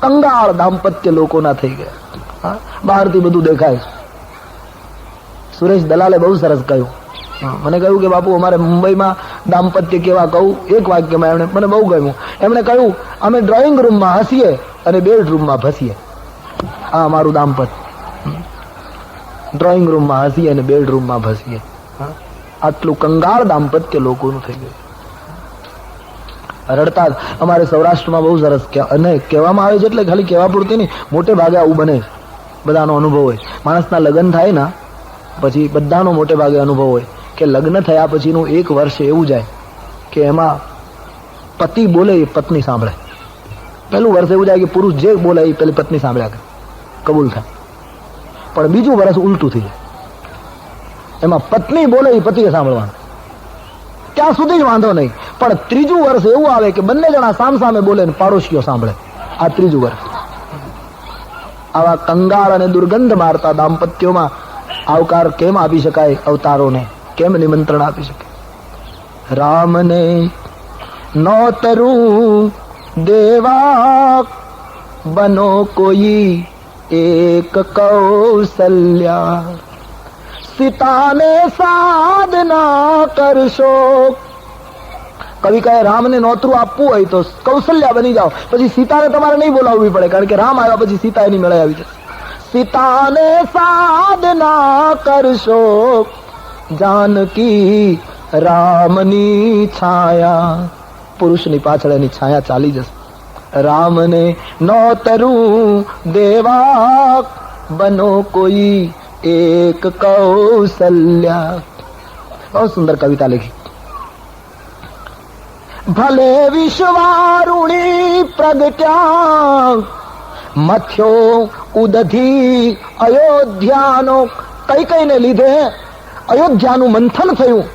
કંગાળ દાંપત્ય લોકોના થઈ ગયા. બહારથી બધું દેખાય છે. સુરેશ દલાલે બહુ સરસ કહ્યું. મને કહ્યું કે બાપુ અમારે મુંબઈમાં દાંપત્ય કેવા, કહું એક વાક્યમાં એમણે મને બહુ ગમ્યું. એમણે કહ્યું અમે ડ્રોઈંગ રૂમમાં હસીએ અને બેડરૂમમાં ભસીએ. આ અમારું દાંપત્ય. ડ્રોઈંગ રૂમમાં હસીએ અને બેડરૂમમાં ભસીએ. આટલું કંગાળ દાંપત્ય લોકોનું થઈ ગયું. રડતા અમારે સૌરાષ્ટ્રમાં બહુ સરસ અને કહેવામાં આવે છે, એટલે ખાલી કહેવા પૂરતી નહીં, મોટે ભાગે આવું બને છે. બધાનો અનુભવ હોય. માણસના લગ્ન થાય ને પછી બધાનો મોટે ભાગે અનુભવ હોય કે લગ્ન થયા પછીનું 1 વર્ષ એવું જાય કે એમાં પતિ બોલે એ પત્ની સાંભળે. પહેલું વર્ષ એવું જાય કે પુરુષ જે બોલે એ પેલી પત્ની સાંભળ્યા કરે, કબૂલ થાય. પણ બીજું વર્ષ ઉલટું થઈ જાય, એમાં પત્ની બોલે એ પતિએ સાંભળવાનું. ત્યાં સુધી જ વાંધો નહીં, પણ ત્રીજું વર્ષ એવું આવે કે બંને જણા સામસામે બોલે ને પાડોશીઓ સાંભળે. આ ત્રીજું વર્ષ. આવા કંગાળ અને દુર્ગંધ મારતા દાંપત્યોમાં આવકાર કેમ આપી શકાય? અવતારોને કેમ નિમંત્રણ આપી શકાય? રામને નોતરું દેવા બનો કોઈ એક કૌશલ્યા, સીતાને સાધના કરશો. કવિ કહે રામને નોતરું આપવું હોય તો કૌશલ્યા બની જાઓ, પછી સીતાને તમારે નહીં બોલાવવી પડે, કારણ કે રામ આવ્યા પછી સીતા એની મેળે આવી જશે. સીતાને સાધના કરશો, જાનકી રામની છાયા. પુરુષની પાછળ એની છાયા ચાલી જશે. રામને નોતરું દેવા બનો કોઈ એક કૌશલ્યા. બહુ સુંદર કવિતા લખી. ભલે વિશ્વારુણી પ્રગટ્યા, મથ્યો ઉદધી અયોધ્યાનો. કઈને લીધે અયોધ્યાનું મંથન થયું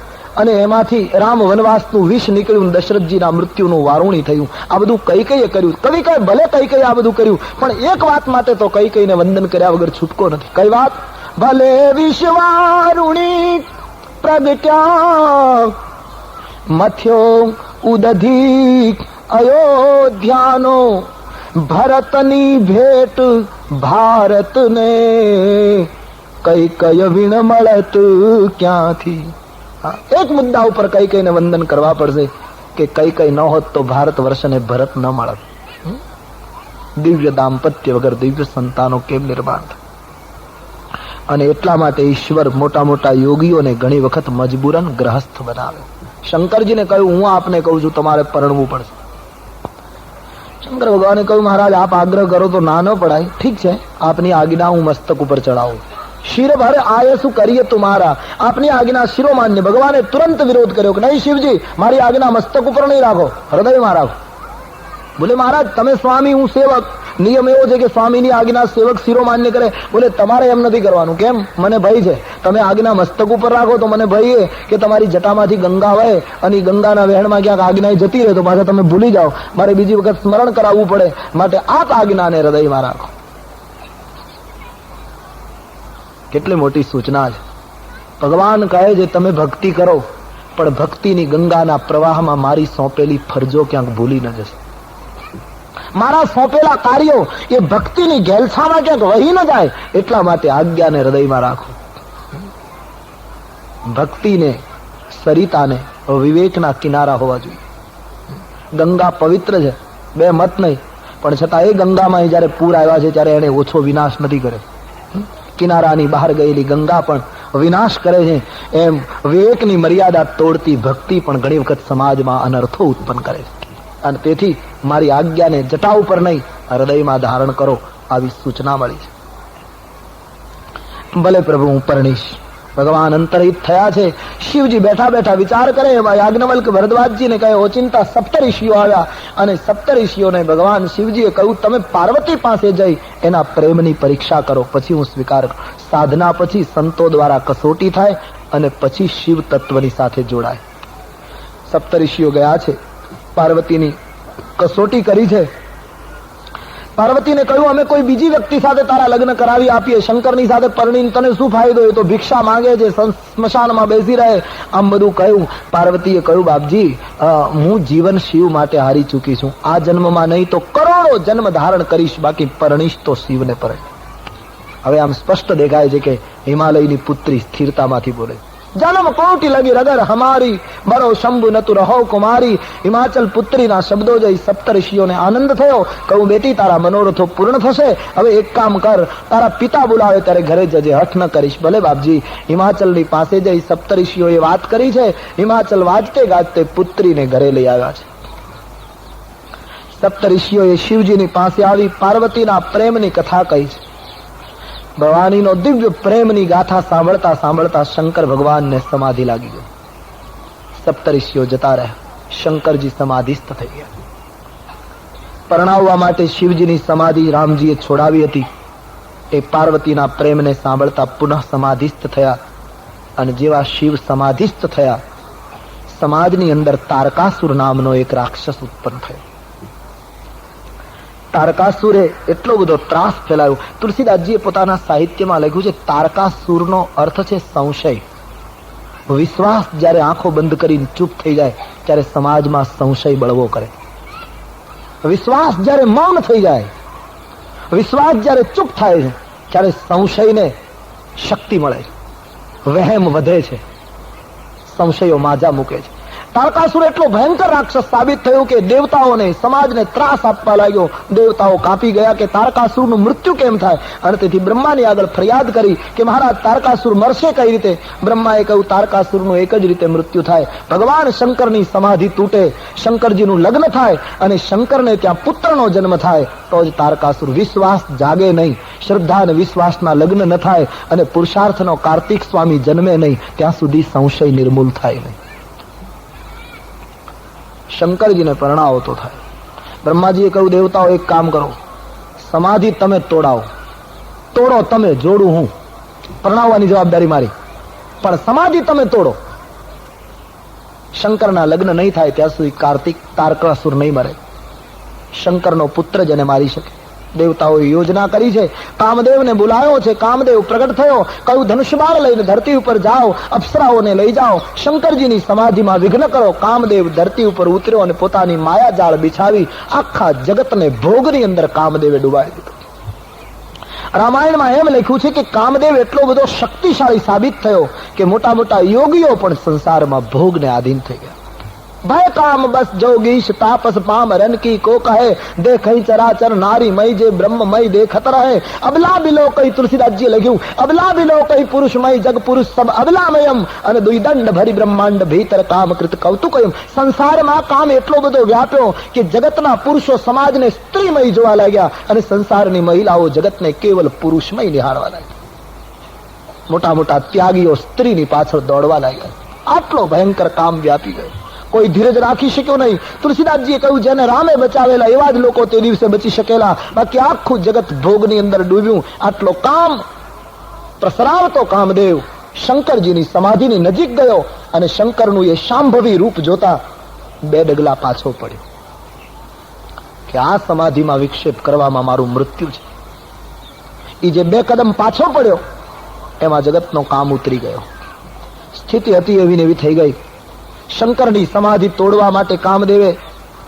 અને એમાંથી રામ વનવાસનું વિષ નીકળ્યું, દશરથજીના મૃત્યુનું વારુણી થયું. આ બધું કઈકઈએ કર્યું. કવિ કહે ભલે કઈકઈએ આ બધું કર્યું, પણ એક વાત માટે તો કઈકઈને વંદન કર્યા વગર છૂટકો નથી. કઈ વાત? ભલે વિશ્વારુણી પ્રગટ્યા, મથ્યો ઉદધી અયોધ્યાનો. ભરતની ભેટ ભારતને, કઈ વિણ મળત ક્યાંથી. એક મુદ્દા ઉપર કઈને વંદન કરવા પડશે કે કઈ ન હોત તો ભારત વર્ષને ભરત ન મળત. દિવ્ય દાંપત્ય વગર દિવ્ય સંતાનો કેમ નિર્માણ થાય? અને એટલા માટે ઈશ્વર મોટા મોટા યોગીઓને ઘણી વખત મજબૂરન ગ્રહસ્થ બનાવે. શંકરજીને કહ્યું હું આપને કહું છું તમારે પરણવું પડશે. શંકર ભગવાને કહ્યું મહારાજ આપ આગ્રહ કરો તો ના ન પડાય. ઠીક છે, આપની આજ્ઞા હું મસ્તક ઉપર ચડાવું. શિર ભર આયસુ કરીએ તુમારા. આપની આજ્ઞા શિરોમાન્ય. ભગવાને તુરંત વિરોધ કર્યો કે નહીં શિવજી, મારી આજ્ઞા મસ્તક ઉપર નહીં રાખો, હૃદયમાં રાખો. બોલે મહારાજ તમે સ્વામી, હું સેવક, નિયમ એવો છે કે સ્વામીની આજ્ઞા સેવક શિરો માન્ય કરે. બોલે તમારે એમ નથી કરવાનું. કેમ? મને ભય છે. તમે આજ્ઞા મસ્તક ઉપર રાખો તો મને ભય એ કે તમારી જટામાંથી ગંગા વહે અને ગંગાના વહેણમાં ક્યાંક આજ્ઞા જતી રહે તો પાછા તમે ભૂલી જાઓ, મારે બીજી વખત સ્મરણ કરાવવું પડે. માટે આપ આજ્ઞાને હૃદયમાં રાખો. કેટલી મોટી સૂચના છે. ભગવાન કહે છે તમે ભક્તિ કરો, પણ ભક્તિની ગંગાના પ્રવાહમાં મારી સોંપેલી ફરજો ક્યાંક ભૂલી ન જશે. મારા સોંપેલા કાર્યો એ ભક્તિની ઘેલછામાં ક્યાંક વહી ન જાય, એટલા માટે આજ્ઞાને હૃદયમાં રાખો. ભક્તિને, સરિતાને વિવેકના કિનારા હોવા જોઈએ. ગંગા પવિત્ર છે, બે મત નહીં, પણ છતાં એ ગંગામાં જયારે પૂર આવ્યા છે ત્યારે એને ઓછો વિનાશ નથી કર્યો. કિનારાની બહાર ગયેલી ગંગા પણ વિનાશ કરે છે. એમ વિવેકની મર્યાદા તોડતી ભક્તિ પણ ઘણી વખત સમાજમાં અનર્થો ઉત્પન્ન કરે છે. અને તેથી મારી આજ્ઞાને જટા ઉપર નહીં, હૃદયમાં ધારણ કરો, આવી સૂચના મળી છે. ભલે પ્રભુ હું પરણીશ. ભગવાન અંતરહિત થયા છે. શિવજી બેઠા બેઠા વિચાર કરે. એમાં યાજ્ઞવલ્ક ભરદ્વાજજીને કહે ઓચિંતા સપ્તઋષિઓ આવ્યા અને સપ્તઋષિઓને ભગવાન શિવજીએ કહ્યું તમે પાર્વતી પાસે જઈ એના પ્રેમની પરીક્ષા કરો, પછી હું સ્વીકાર કરું. સાધના પછી સંતો દ્વારા કસોટી થાય અને પછી શિવ તત્વની સાથે જોડાય. સપ્તઋષિઓ ગયા છે, પાર્વતીની કસોટી કરી છે. પાર્વતીને કહ્યું અમે કોઈ બીજી વ્યક્તિ સાથે તારા લગ્ન કરાવી આપીએ, શંકરની સાથે પરણીને તને શું ફાયદો? એ તો ભિક્ષા માંગે છે, સ્મશાનમાં બેસી રહે. આમ બધું કહ્યું. પાર્વતીએ કહ્યું બાપજી હું જીવન શિવ માટે હારી ચૂકી છું. આ જન્મમાં નહીં તો કરોડો જન્મ ધારણ કરીશ, બાકી પરણીશ તો શિવને પરણીશ. હવે આમ સ્પષ્ટ દેખાય છે કે હિમાલયની પુત્રી સ્થિરતામાંથી બોલે. જન્મ કોટી લગી રગર હમારી, બરો શંભુ નતુ રહો કુમારી. હિમાચલ પુત્રીના શબ્દો જઈ સપ્તઋષિઓને આનંદ થયો. કહું બેટી તારા મનોરથો પૂર્ણ થશે. હવે એક કામ કર, તારા પિતા બોલાવે ત્યારે ઘરે જજે, હઠ ન કરીશ. ભલે બાપજી. હિમાચલની પાસે જઈ સપ્તઋષિઓએ વાત કરી છે. હિમાચલ વાજતે ગાજતે પુત્રીને ઘરે લઈ આવ્યા છે. સપ્તઋષિઓએ શિવજીની પાસે આવી પાર્વતીના પ્રેમની કથા કહી છે. ભવાનીનો દિવ્ય પ્રેમની ગાથા સાંભળતા સાંભળતા શંકર ભગવાનને સમાધિ લાગી ગઈ. સપ્તઋષિઓ જતા રહ્યા. શંકરજી સમાધિસ્થ થઈ ગયા. પરણાવવા માટે શિવજીની સમાધિ રામજીએ છોડાવી હતી. એ પાર્વતીના પ્રેમને સાંભળતા પુનઃ સમાધિસ્થ થયા. અને જેવા શિવ સમાધિસ્થ થયા, સમાજની અંદર તારકાસુર નામનો એક રાક્ષસ ઉત્પન્ન થયો. તારકાસુરે એટલો બધો ત્રાસ ફેલાયો. તુલસીદાસજીએ પોતાના સાહિત્યમાં લખ્યું છે તારકાસુરનો અર્થ છે સંશય. વિશ્વાસ જ્યારે આંખો બંધ કરીને ચૂપ થઈ જાય ત્યારે સમાજમાં સંશય બળવો કરે. વિશ્વાસ જ્યારે મૌન થઈ જાય, વિશ્વાસ જ્યારે ચૂપ થાય છે ત્યારે સંશયને શક્તિ મળે છે, વહેમ વધે છે, સંશયો માજા મૂકે છે. તારકાસુર એટલો ભયંકર રાક્ષસ સાબિત થયો કે દેવતાઓને, સમાજને ત્રાસ આપવા લાગ્યો. દેવતાઓ કાપી ગયા કે તારકાસુરનું મૃત્યુ કેમ થાય. અને તેથી બ્રહ્માની આગળ ફરિયાદ કરી કે મહારાજ તારકાસુર મરશે કઈ રીતે? બ્રહ્માએ કહ્યું તારકાસુરનું એક જ રીતે મૃત્યુ થાય, ભગવાન શંકરની સમાધિ તૂટે, શંકરજીનું લગ્ન થાય અને શંકરને ત્યાં પુત્રનો જન્મ થાય તો જ તારકાસુર. વિશ્વાસ જાગે નહીં, શ્રદ્ધા અને વિશ્વાસના લગ્ન ન થાય અને પુરુષાર્થનો કાર્તિક સ્વામી જન્મે નહીં ત્યાં સુધી સંશય નિર્મૂલ થાય નહીં. શંકરજીને પરણાવો તો થાય. બ્રહ્માજીએ કહ્યું દેવતાઓ એક કામ કરો, સમાધિ તમે તોડાવો. તોડો તમે, જોડું હું. પરણાવવાની જવાબદારી મારી, પણ સમાધિ તમે તોડો. શંકરના લગ્ન નહીં થાય ત્યાં સુધી કાર્તિક તારકાસુર નહીં મરે. શંકરનો પુત્ર જ એને મારી શકે. દેવતાઓએ યોજના કરી છે. કામદેવને બોલાયો છે. કામદેવ પ્રગટ થયો. કહ્યું ધનુષબાણ લઈને ધરતી ઉપર જાઓ, અપ્સરાઓને લઈ જાઓ, શંકરજીની સમાધિમાં વિઘ્ન કરો. કામદેવ ધરતી ઉપર ઉતર્યો અને પોતાની માયાજાળ બિછાવી આખા જગતને ભોગની અંદર કામદેવે ડૂબાવી દીધો. રામાયણમાં એમ લખ્યું છે કે કામદેવ એટલો બધો શક્તિશાળી સાબિત થયો કે મોટા મોટા યોગીઓ પણ સંસારમાં ભોગને આધીન થઈ ગયા. ભય કામ બસ જોગીશ તાપસ પામ રન કી કો કહે, દેખઈ ચરાચર નારી મય જે બ્રહ્મમય દેખત રહે. અબલા બિલો કઈ, તુલસીદાસજીએ લખ્યું અબલા બિલો કઈ પુરુષમય જગ પુરુષ સબ અબલામયમ અને દ્વિદંડ ભરી બ્રહ્માંડ ભીતર કામ કૃત કૌતુકયમ. સંસારમાં કામ એટલો બધો વ્યાપ્યો કે જગતના પુરુષો સમાજને સ્ત્રીમય જોવા લાગ્યા અને સંસારની મહિલાઓ જગતને કેવલ પુરુષમય નિહાળવા લાગ્યા. મોટા મોટા ત્યાગીઓ સ્ત્રીની પાછળ દોડવા લાગ્યા. આટલો ભયંકર કામ વ્યાપી ગયો. કોઈ ધીરજ રાખી શક્યો નહીં. તુલસીદાસજીએ કહ્યું જેને રામે બચાવેલા એવા જ લોકો તે દિવસે બચી શકેલા, બાકી આખું જગત ભોગની અંદર ડૂબ્યું. આટલો કામ પ્રસરાવતો કામદેવ શંકરજીની સમાધિની નજીક ગયો અને શંકરનું એ શાંભવી રૂપ જોતા 2 ડગલા પાછો પડ્યો કે આ સમાધિમાં વિક્ષેપ કરવામાં મારું મૃત્યુ છે. એ જે 2 કદમ પાછો પડ્યો એમાં જગતનો કામ ઉતરી ગયો. સ્થિતિ હતી એવી ને એવી થઈ ગઈ. શંકરની સમાધિ તોડવા માટે કામદેવે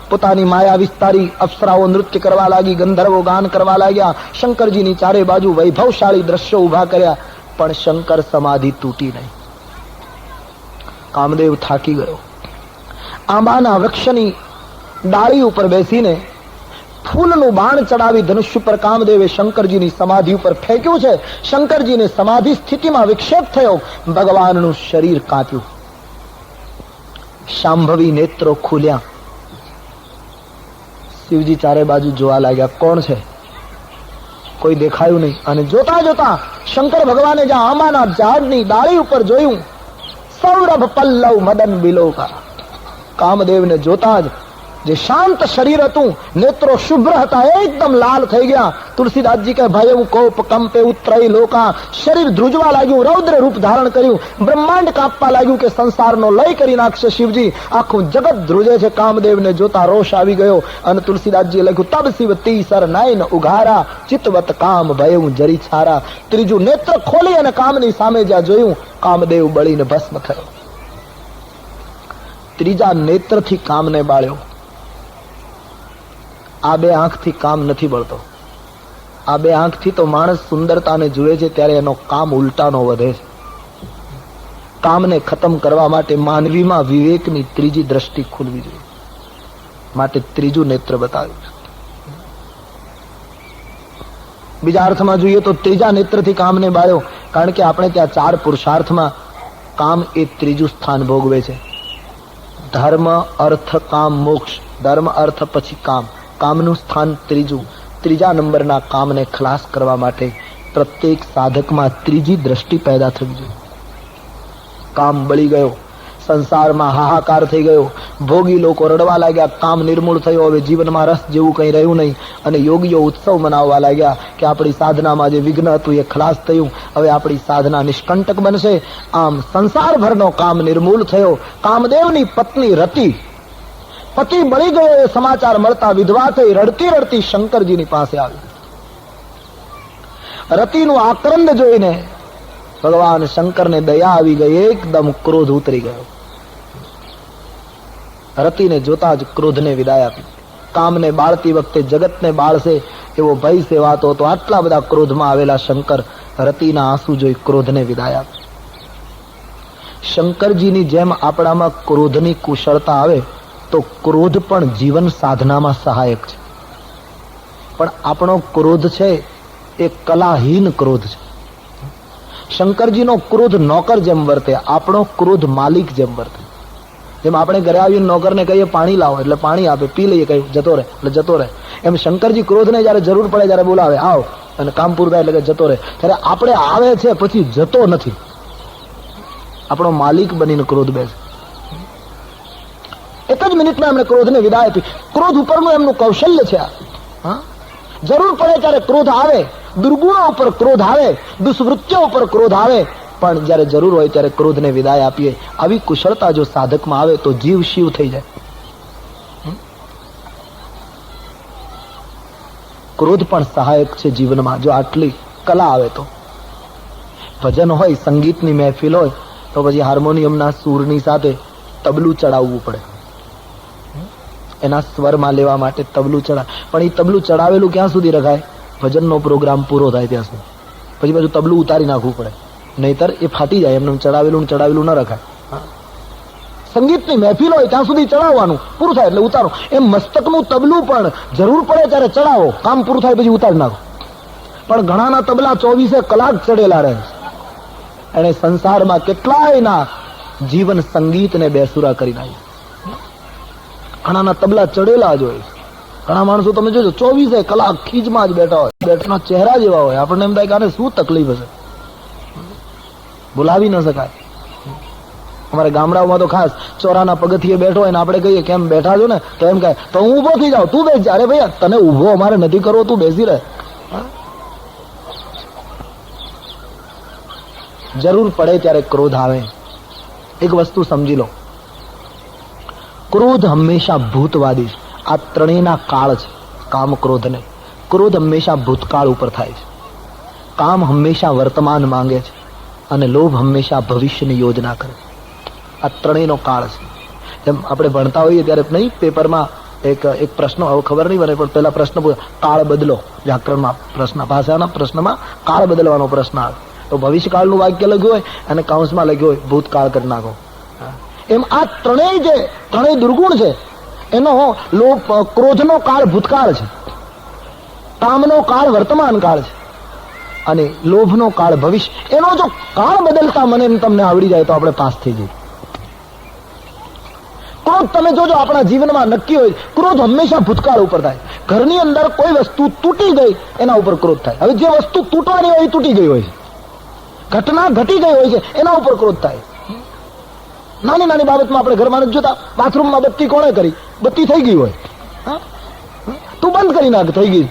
પોતાની માયા વિસ્તારી, અપ્સરાઓ નૃત્ય કરવા લાગી, ગંધર્વો ગાન કરવા લાગ્યા, શંકરજીની ચારે બાજુ વૈભવશાળી દ્રશ્યો ઉભા કર્યા, પણ શંકર સમાધિ તૂટી નહીં. કામદેવ થાકી ગયો. આંબાના વૃક્ષની ડાળી ઉપર બેસીને ફૂલનું બાણ ચડાવી ધનુષ્ય પર કામદેવે શંકરજીની સમાધિ ઉપર ફેંક્યું છે. શંકરજીને સમાધિ સ્થિતિમાં વિક્ષેપ થયો. ભગવાનનું શરીર કાપ્યું. શાંભવી નેત્રો ખુલ્યા. શિવજી ચારે બાજુ જોવા લાગ્યા, કોણ છે? કોઈ દેખાયું નહીં. અને જોતા જોતા શંકર ભગવાને જ્યાં આંબાના ઝાડની ડાળી ઉપર જોયું, સૌરભ પલ્લવ મદન બિલોકા. કામદેવને જોતા જ જે શાંત શરીર હતું, નેત્રો શુભ્ર હતા, એકદમ લાલ થઈ ગયા. તુલસીદાસજી કહે ભય કોપ કંપે ઉત્તરય લોકા. શરીર ધ્રુજવા લાગ્યું, રૌદ્ર રૂપ ધારણ કર્યું, બ્રહ્માંડ કાપવા લાગ્યું કે સંસારનો લય કરી નાખશે શિવજી. આખું જગત ધ્રુજે છે. કામદેવને જોતા રોષ આવી ગયો અને તુલસીદાસજીએ લખ્યું તબ શિવ તીસર નયન ઉઘારા ચિતવત કામ ભયઉ જરી છારા. ત્રીજું નેત્ર ખોલી અને કામની સામે જ્યાં જોયું, કામદેવ બળીને ભસ્મ થયો. ત્રીજા નેત્રથી કામને બાળ્યો. આ 2 આંખથી કામ નથી બળતો. આ 2 આંખથી તો માણસ સુંદરતાને જુએ છે ત્યારે એનો કામ ઉલટાનો વધે છે. કામને ખતમ કરવા માટે માનવીમાં વિવેકની ત્રીજી દ્રષ્ટિ ખુલવી જોઈએ. માટે ત્રીજું નેત્ર બતાવ્યું. બીજા અર્થમાં જોઈએ તો ત્રીજા નેત્રથી કામને બાળ્યો, કારણ કે આપણે ત્યાં 4 પુરુષાર્થમાં કામ એ ત્રીજું સ્થાન ભોગવે છે. ધર્મ, અર્થ, કામ, મોક્ષ. ધર્મ, અર્થ પછી કામ. કામનું સ્થાન ત્રીજું. ત્રીજા નંબરના કામને ખલાસ કરવા માટે પ્રત્યેક સાધકમાં ત્રીજી દ્રષ્ટિ પેદા થવી જોઈએ. કામ બળી ગયો, સંસારમાં હાહાકાર થઈ ગયો, ભોગી લોકો રડવા લાગ્યા, કામ નિર્મૂળ થયો, હવે જીવનમાં રસ જેવું કંઈ રહ્યું નહીં. અને યોગીઓ ઉત્સવ મનાવવા લાગ્યા કે આપણી સાધનામાં જે વિઘ્ન હતું એ ખલાસ થયું, હવે આપણી સાધના નિષ્કંટક બનશે. આમ સંસારભરનો કામ નિર્મૂળ થયો. કામદેવની પત્ની રતિ, પતિ બળી ગયો એ સમાચાર મળતા વિધવા થઈ રડતી રડતી શંકરજીની પાસે આવી. રતિનું આક્રંદ જોઈને ભગવાન શંકરને દયા આવી ગઈ, એકદમ ક્રોધ ઉતરી ગયો. રતિને જોતા જ ક્રોધને વિદાય આપી. કામને બાળતી વખતે જગતને બાળશે એવો ભય સેવાતો હતો. આટલા બધા ક્રોધમાં આવેલા શંકર રતિના આંસુ જોઈ ક્રોધને વિદાય આપી. શંકરજીની જેમ આપણામાં ક્રોધની કુશળતા આવે તો ક્રોધ પણ જીવન સાધનામાં સહાયક છે. પણ આપણો ક્રોધ છે એ કલાહીન ક્રોધ છે. શંકરજીનો ક્રોધ નોકર જેમ વર્તે, આપણો ક્રોધ માલિક જેમ વર્તે. જેમ આપણે ઘરે આવીને નોકરને કહીએ પાણી લાવો એટલે પાણી આપે, પી લઈએ, કહ્યું જતો રહે એટલે જતો રહે. એમ શંકરજી ક્રોધને જયારે જરૂર પડે ત્યારે બોલાવે, આવ, અને કામ પૂરું થાય એટલે જતો રહે. ત્યારે આપણે આવે છે પછી જતો નથી. આપણો માલિક બનીને ક્રોધ બેસે. એક જ મિનિટમાં એમણે ક્રોધને વિદાય આપી. ક્રોધ ઉપરનું એમનું કૌશલ્ય છે. જરૂર પડે ત્યારે ક્રોધ આવે, દુર્ગુણો ઉપર ક્રોધ આવે, દુષ્વૃત્તિઓ ઉપર ક્રોધ આવે, પણ જ્યારે જરૂર હોય ત્યારે ક્રોધને વિદાય આપીએ. આવી કુશળતા જો સાધકમાં આવે તો જીવ શિવ થઈ જાય. ક્રોધ પણ સહાયક છે જીવનમાં, જો આટલી કલા આવે તો. ભજન હોય, સંગીતની મહેફિલ હોય તો પછી હાર્મોનિયમના સૂરની સાથે તબલું ચડાવવું પડે. એના સ્વરમાં લેવા માટે તબલું ચડાવે. પણ એ તબલું ચડાવેલું ક્યાં સુધી રખાય? ભજનનો પ્રોગ્રામ પૂરો થાય ત્યાં સુધી. પછી પાછું તબલું ઉતારી નાખવું પડે, નહીતર એ ફાટી જાય. એમને ચડાવેલું ન રખાય. સંગીતની મહેફિલ હોય ત્યાં સુધી ચડાવવાનું, પૂરું થાય એટલે ઉતારો. એમ મસ્તકનું તબલું પણ જરૂર પડે ત્યારે ચડાવો, કામ પૂરું થાય પછી ઉતારી નાખો. પણ ઘણાના તબલા 24 કલાક ચડેલા રહે. એને સંસારમાં કેટલાયના જીવન સંગીતને બેસુરા કરી નાખ્યું. ઘણાના તબલા ચડેલા જ હોય. ઘણા માણસો તમે જોજો 24 કલાક ખીજમાં જ બેઠા હોય, બેઠના ચહેરા જેવા હોય. આપણને એમ થાય કે આને શું તકલીફ હશે, બોલાવી ન શકાય. અમારે ગામડાઓમાં તો ખાસ ચોરાના પગથિયે બેઠો હોય ને આપણે કહીએ કેમ બેઠા છો ને, તો એમ કહે તો હું ઉભો થઈ જાઉં, તું બેસી જા. અરે ભાઈ તને ઉભો અમારે નથી કરવો, તું બેસી રહે. જરૂર પડે ત્યારે ક્રોધ આવે. એક વસ્તુ સમજી લો, ક્રોધ હંમેશા ભૂતવાદી છે. આ ત્રણેયના કાળ છે, કામ, ક્રોધ ને. ક્રોધ હંમેશા ભૂતકાળ ઉપર થાય છે, કામ હંમેશા વર્તમાન માંગે છે, અને લોભ હંમેશા ભવિષ્યની યોજના કરે. આ ત્રણેયનો કાળ છે. જેમ આપણે ભણતા હોઈએ ત્યારે નહીં પેપરમાં એક પ્રશ્ન, હવે ખબર નહીં બને પણ પેલા પ્રશ્ન કાળ બદલો, વ્યાકરણમાં પ્રશ્ન, ભાષાના પ્રશ્નમાં કાળ બદલવાનો પ્રશ્ન આવે તો ભવિષ્યકાળનું વાક્ય લખ્યું હોય અને કાઉન્સમાં લખ્યું હોય ભૂતકાળ કરી નાખો. એમ આ ત્રણેય દુર્ગુણ છે. એનો લોભ, ક્રોધનો કાળ ભૂતકાળ છે, કામનો કાળ વર્તમાન કાળ છે, અને લોભનો કાળ ભવિષ્ય. એનો જો કાળ બદલતા મને તમને આવડી જાય તો આપણે પાસ થઈ જઈએ. ક્રોધ તમે જોજો આપણા જીવનમાં નક્કી હોય, ક્રોધ હંમેશા ભૂતકાળ ઉપર થાય. ઘરની અંદર કોઈ વસ્તુ તૂટી ગઈ એના ઉપર ક્રોધ થાય. હવે જે વસ્તુ તૂટવાની હોય એ તૂટી ગઈ હોય છે, ઘટના ઘટી ગઈ હોય છે, એના ઉપર ક્રોધ થાય. નાની નાની બાબતમાં આપણે ઘરમાં જોતા, બાથરૂમમાં બત્તી કોણે કરી? બત્તી થઈ ગઈ હોય, તું બંધ કરી નાખ, થઈ ગઈ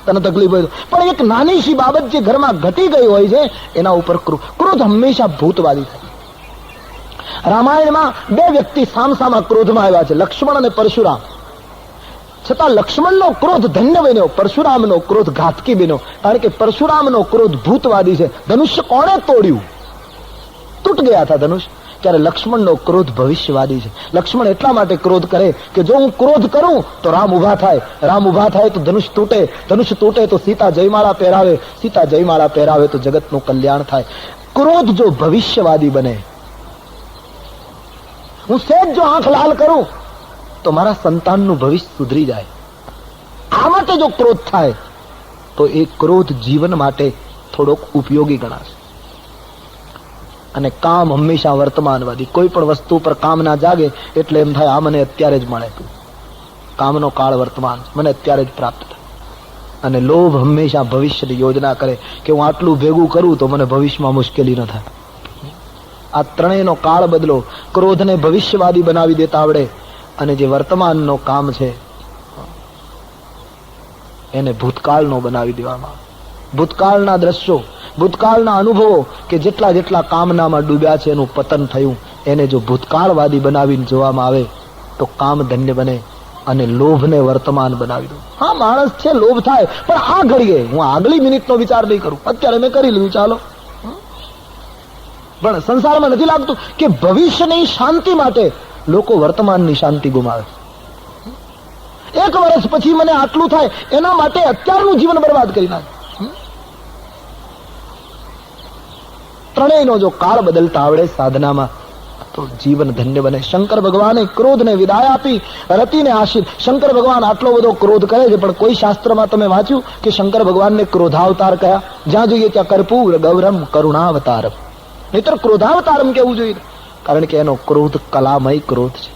તને તકલીફ હોય. પણ એક નાની સી બાબત જે ઘરમાં ઘટી ગઈ હોય છે એના ઉપર ક્રોધ હંમેશા ભૂતવાદી થાય. રામાયણમાં બે વ્યક્તિ સામસામા ક્રોધમાં આવ્યા છે, લક્ષ્મણ અને પરશુરામ. છતાં લક્ષ્મણનો ક્રોધ ધન્ય બન્યો, પરશુરામનો ક્રોધ ઘાતકી બન્યો. કારણ કે પરશુરામનો ક્રોધ ભૂતવાદી છે. ધનુષ્ય કોણે તોડ્યું? તૂટ ગયા હતા ધનુષ્ય. ત્યારે લક્ષ્મણનો ક્રોધ ભવિષ્યવાદી છે. લક્ષ્મણ એટલા માટે ક્રોધ કરે કે જો હું ક્રોધ કરું તો રામ ઉભા થાય, રામ ઉભા થાય તો ધનુષ તૂટે, ધનુષ તૂટે તો સીતા જયમાળા પહેરાવે, સીતા જયમાળા પહેરાવે તો જગતનું કલ્યાણ થાય. ક્રોધ જો ભવિષ્યવાદી બને, હું સેજ જો આંખ લાલ કરું તો મારા સંતાનનું ભવિષ્ય સુધરી જાય, આ માટે જો ક્રોધ થાય તો એ ક્રોધ જીવન માટે થોડોક ઉપયોગી ગણાશે. અને કામ હંમેશા વર્તમાનવાદી. કોઈ પણ વસ્તુ પર કામ ના જાગે એટલે એમ થાય આ મને અત્યારે જ મળે, કામનો કાળ વર્તમાન, મને અત્યારે જ પ્રાપ્ત થાય. અને લોભ હંમેશા ભવિષ્યની યોજના કરે કે હું આટલું ભેગું કરું તો મને ભવિષ્યમાં મુશ્કેલી ન થાય. આ ત્રણેયનો કાળ બદલો. ક્રોધને ભવિષ્યવાદી બનાવી દેતા આવડે, અને જે વર્તમાનનો કામ છે એને ભૂતકાળનો બનાવી દેવામાં આવે. ભૂતકાળના દ્રશ્યો, ભૂતકાળના અનુભવો કે જેટલા જેટલા કામનામાં ડૂબ્યા છે એનું પતન થયું, એને જો ભૂતકાળવાદી બનાવીને જોવામાં આવે તો કામ ધન્ય બને અને લોભને વર્તમાન બનાવી દો. હા, માણસ છે, લોભ થાય, પણ આ ઘડીએ હું આગલી મિનિટનો વિચાર નહીં કરું, અત્યારે મેં કરી લીધું, ચાલો. પણ સંસારમાં નથી લાગતું કે ભવિષ્યની શાંતિ માટે લોકો વર્તમાનની શાંતિ ગુમાવે. એક વર્ષ પછી મને આટલું થાય એના માટે અત્યારનું જીવન બરબાદ કરી નાખે. ત્રણેયનો જો કાળ બદલતા આવડે સાધનામાં તો જીવન ધન્ય બને. શંકર ભગવાને ક્રોધને વિદાય આપી, રતિને આશીર્. શંકર ભગવાન આટલો બધો ક્રોધ કરે છે, પણ કોઈ શાસ્ત્રમાં તમે વાંચ્યું કે શંકર ભગવાનને ક્રોધાવતાર કયા? જ્યાં જોઈએ ત્યાં કર્પૂર ગૌરમ કરુણાવતારમ, નહીતર ક્રોધાવતારમ કેવું જોઈએ, કારણ કે એનો ક્રોધ કલામય ક્રોધ છે.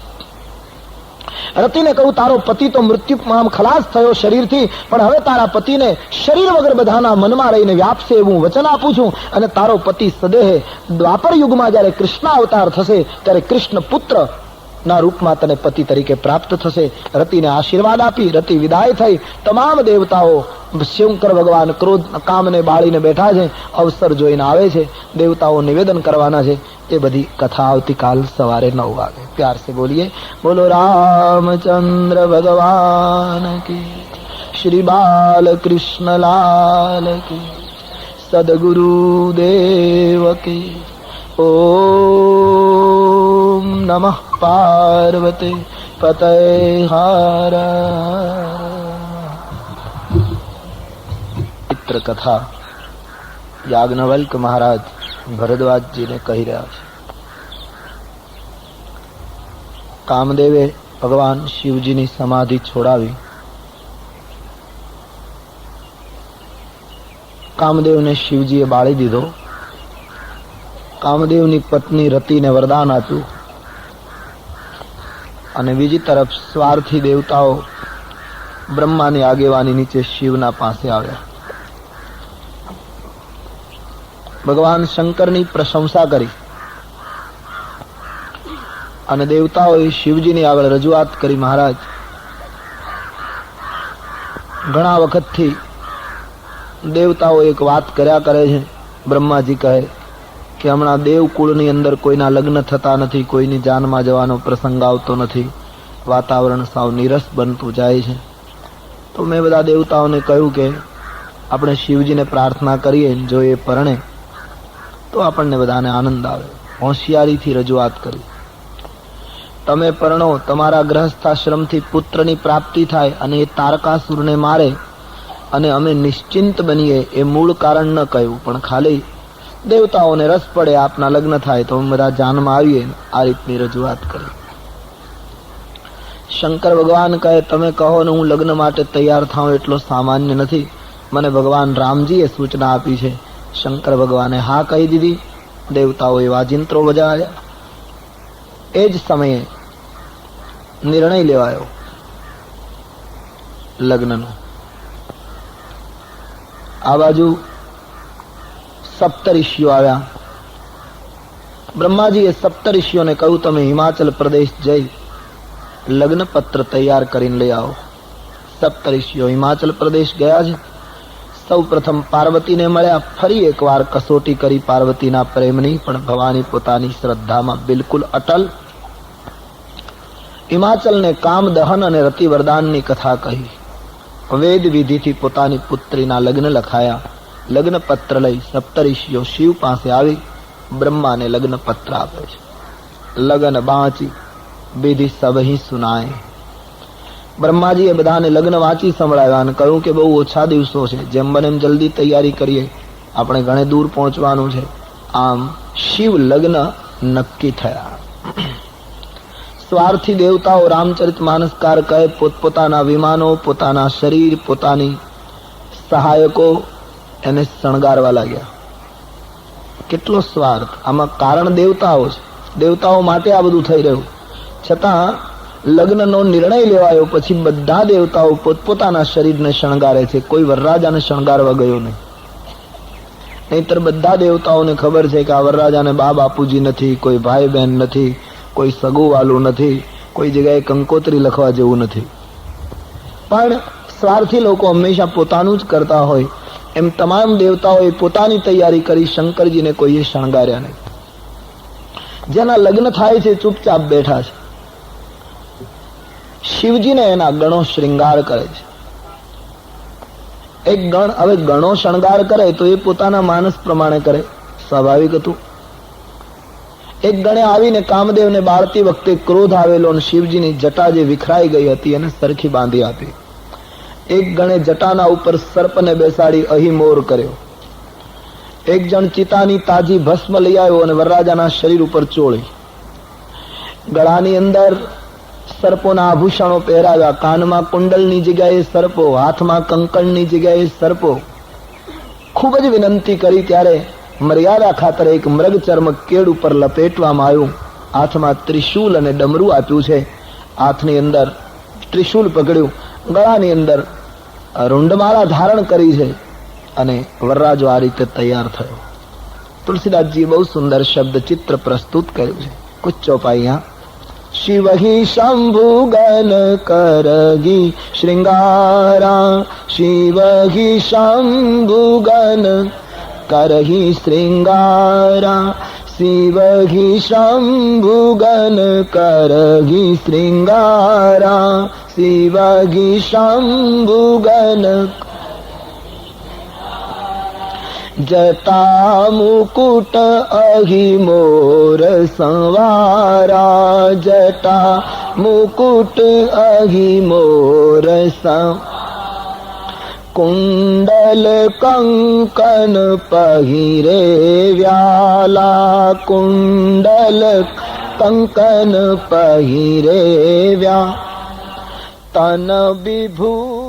રતિને કહું તારો પતિ તો મૃત્યુમાં ખલાસ થયો શરીરથી, પણ હવે તારા પતિને શરીર વગર બધાના મનમાં રહીને વ્યાપશે એવું વચન આપું છું. અને તારો પતિ સદેહ દ્વાપર યુગમાં જયારે કૃષ્ણ અવતાર થશે ત્યારે કૃષ્ણ પુત્ર ના રૂપમાં તને પતિ તરીકે પ્રાપ્ત થશે. રતિને આશીર્વાદ આપી રતિ વિદાય થઈ. તમામ દેવતાઓ શંકર ભગવાન ક્રોધ કામને બાળીને બેઠા છે, અવસર જોઈને આવે છે. દેવતાઓ નિવેદન કરવાના છે. એ બધી કથા આવતીકાલ સવારે 9 વાગે. પ્યાર से बोलिए बोलो रामचंद्र भगवान की, श्री बाल कृष्ण लाल की, सदगुरु देव की. ओम नमः पार्वती पतये हर. चित्र कथा याज्ञवल्क महाराज ભરદ્વાજજીને કહી રહ્યા છે. કામદેવે ભગવાન શિવજીની સમાધિ છોડાવી. કામદેવને શિવજીએ બાળી દીધો. કામદેવની પત્ની રતિને વરદાન આપ્યું, અને બીજી તરફ સ્વાર્થી દેવતાઓ બ્રહ્માની આગેવાની નીચે શિવના પાસે આવ્યા. ભગવાન શંકરની પ્રશંસા કરી. અને દેવતાઓએ શિવજીની આગળ રજૂઆત કરી, મહારાજ ઘણા વખતથી દેવતાઓ એક વાત કર્યા કરે છે. બ્રહ્માજી કહે કે હમણાં દેવકુળની અંદર કોઈના લગ્ન થતા નથી, કોઈની જાનમાં જવાનો પ્રસંગ આવતો નથી, વાતાવરણ સાવ નીરસ બનતું જાય છે. તો મેં બધા દેવતાઓને કહ્યું કે આપણે શિવજીને પ્રાર્થના કરીએ, જો એ પરણે તો આપણને બધાને આનંદ આવે. હોશિયારીથી રજૂઆત કરી, તમે પરણો, તમારા ગ્રહસ્થાશ્રમથી પુત્રની પ્રાપ્તિ થાય અને એ તારકાસુરને મારે અને અમે નિશ્ચિંત બનીએ, એ મૂળ કારણ ન કહ્યું, પણ ખાલી દેવતાઓને રસ પડે, આપના લગ્ન થાય તો બધા જાનમાં આવીએ, આ રીતની રજૂઆત કરી. શંકર ભગવાન કહે તમે કહો ને હું લગ્ન માટે તૈયાર થાઉં એટલો સામાન્ય નથી, મને ભગવાન રામજીએ સૂચના આપી છે. શંકર ભગવાને હા કહી દીધી. દેવતાઓએ વાજિંત્રો બજાવ્યા. એ જ સમયે નિર્ણય લેવાયો લગ્નનો. આ બાજુ સપ્તઋષિઓ આવ્યા. બ્રહ્માજીએ સપ્તઋષિઓને કહ્યું તમે હિમાચલ પ્રદેશ જઈ લગ્ન પત્ર તૈયાર કરીને લઈ આવો. સપ્તઋષિઓ હિમાચલ પ્રદેશ ગયા છે. સૌ પ્રથમ પાર્વતીને મળ્યા. ફરી એકવાર કસોટી કરી પાર્વતીના પ્રેમની, પણ ભવાની પોતાની શ્રદ્ધામાં બિલકુલ અટલ. હિમાચલને કામ દહન અને રતિ વરદાનની કથા કહી. વેદ વિધિથી પોતાની પુત્રીના લગ્ન લખાયા. લગ્ન પત્ર લઈ સપ્તઋષિઓ શિવ પાસે આવી બ્રહ્માને લગ્ન પત્ર આપે છે. લગ્ન બાંચી વિધિ સબહી સુનાય. બ્રહ્માજીએ બધાને લગ્ન વાંચી સંભળાવ્યા અને કહ્યું કે બહુ ઓછા દિવસો છે, જેમ બને એમ જલ્દી તૈયારી કરીએ, આપણે ઘણે દૂર પહોંચવાનું છે. આમ શિવ લગ્ન નક્કી થયા. સ્વાર્થી દેવતાઓ રામચરિત માનસકાર કહે પોતપોતાના વિમાનો, પોતાના શરીર, પોતાની સહાયકો એને શણગારવા લાગ્યા. કેટલો સ્વાર્થ! આમાં કારણ દેવતાઓ છે, દેવતાઓ માટે આ બધું થઈ રહ્યું. છતાં લગ્નનો નિર્ણય લેવાયો પછી બધા દેવતાઓ પોતપોતાના શરીરને શણગારે છે. કોઈ વરરાજાને શણગારવા ગયો નહીં. નહીતર બધા દેવતાઓને ખબર છે કે આ વરરાજાને બા બાપુજી નથી, કોઈ ભાઈ બહેન નથી, કોઈ સગું વાલું નથી, કોઈ જગ્યાએ કંકોત્રી લખવા જેવું નથી. પણ સ્વાર્થી લોકો હંમેશા પોતાનું જ કરતા હોય એમ તમામ દેવતાઓએ પોતાની તૈયારી કરી. શંકરજીને કોઈએ શણગાર્યા નહીં. જેના લગ્ન થાય છે ચૂપચાપ બેઠા છે. શિવજીને એના ગણો શ્રૃંગાર કરે છે. એક ગણ હવે ગણો શણગાર કરે તો એ પોતાના માનસ પ્રમાણે કરે, સ્વાભાવિક હતું. એક ગણે આવીને કામદેવને બાળતી વખતે ક્રોધ આવેલો અને શિવજીની જટા જે વિખરાઈ ગઈ હતી એને સરખી બાંધી આપી. એક ગણે જટાના ઉપર સર્પને બેસાડી અહિમોર કર્યો. એક જણ ચિતાની તાજી ભસ્મ લઈ આવ્યો અને વરરાજાના શરીર ઉપર ચોળી. ગળાની અંદર સર્પોના આભૂષણો પહેરાવ્યા. કાનમાં કુંડલની જગ્યાએ સર્પો, હાથમાં કંકણની જગ્યાએ સર્પો. ખૂબ જ વિનંતી કરી ત્યારે મર્યાદા ખાતર એક મૃગ ચર્મ કેડ ઉપર લપેટવામાં આવ્યું. હાથમાં ત્રિશૂલ અને ડમરું આપ્યું છે. હાથની અંદર ત્રિશૂલ પકડ્યું, ગળાની અંદર રૂંડમાળા ધારણ કરી છે અને વરરાજો આ રીતે તૈયાર થયો. તુલસીદાસજીએ બહુ સુંદર શબ્દ ચિત્ર પ્રસ્તુત કર્યું છે. કુછ ચોપાઈયા શિવ હિ શંભુ ગન કરગી શ્રૃંગારા, શિવ હિ શંભુ ગન કરહી શ્રૃંગારા, શિવ હિ શંભુ ગન કરહી શ્રૃંગારા, શિવ હિ શંભુ ગન. જટા મુકુટ અહી મોર સંવારા, જટા મુકુટ અહી મોર કુંડલ કંકન પહેરે વ્યાલા, કુંડલ કંકન પહેરે વ્યા. તન વિભૂ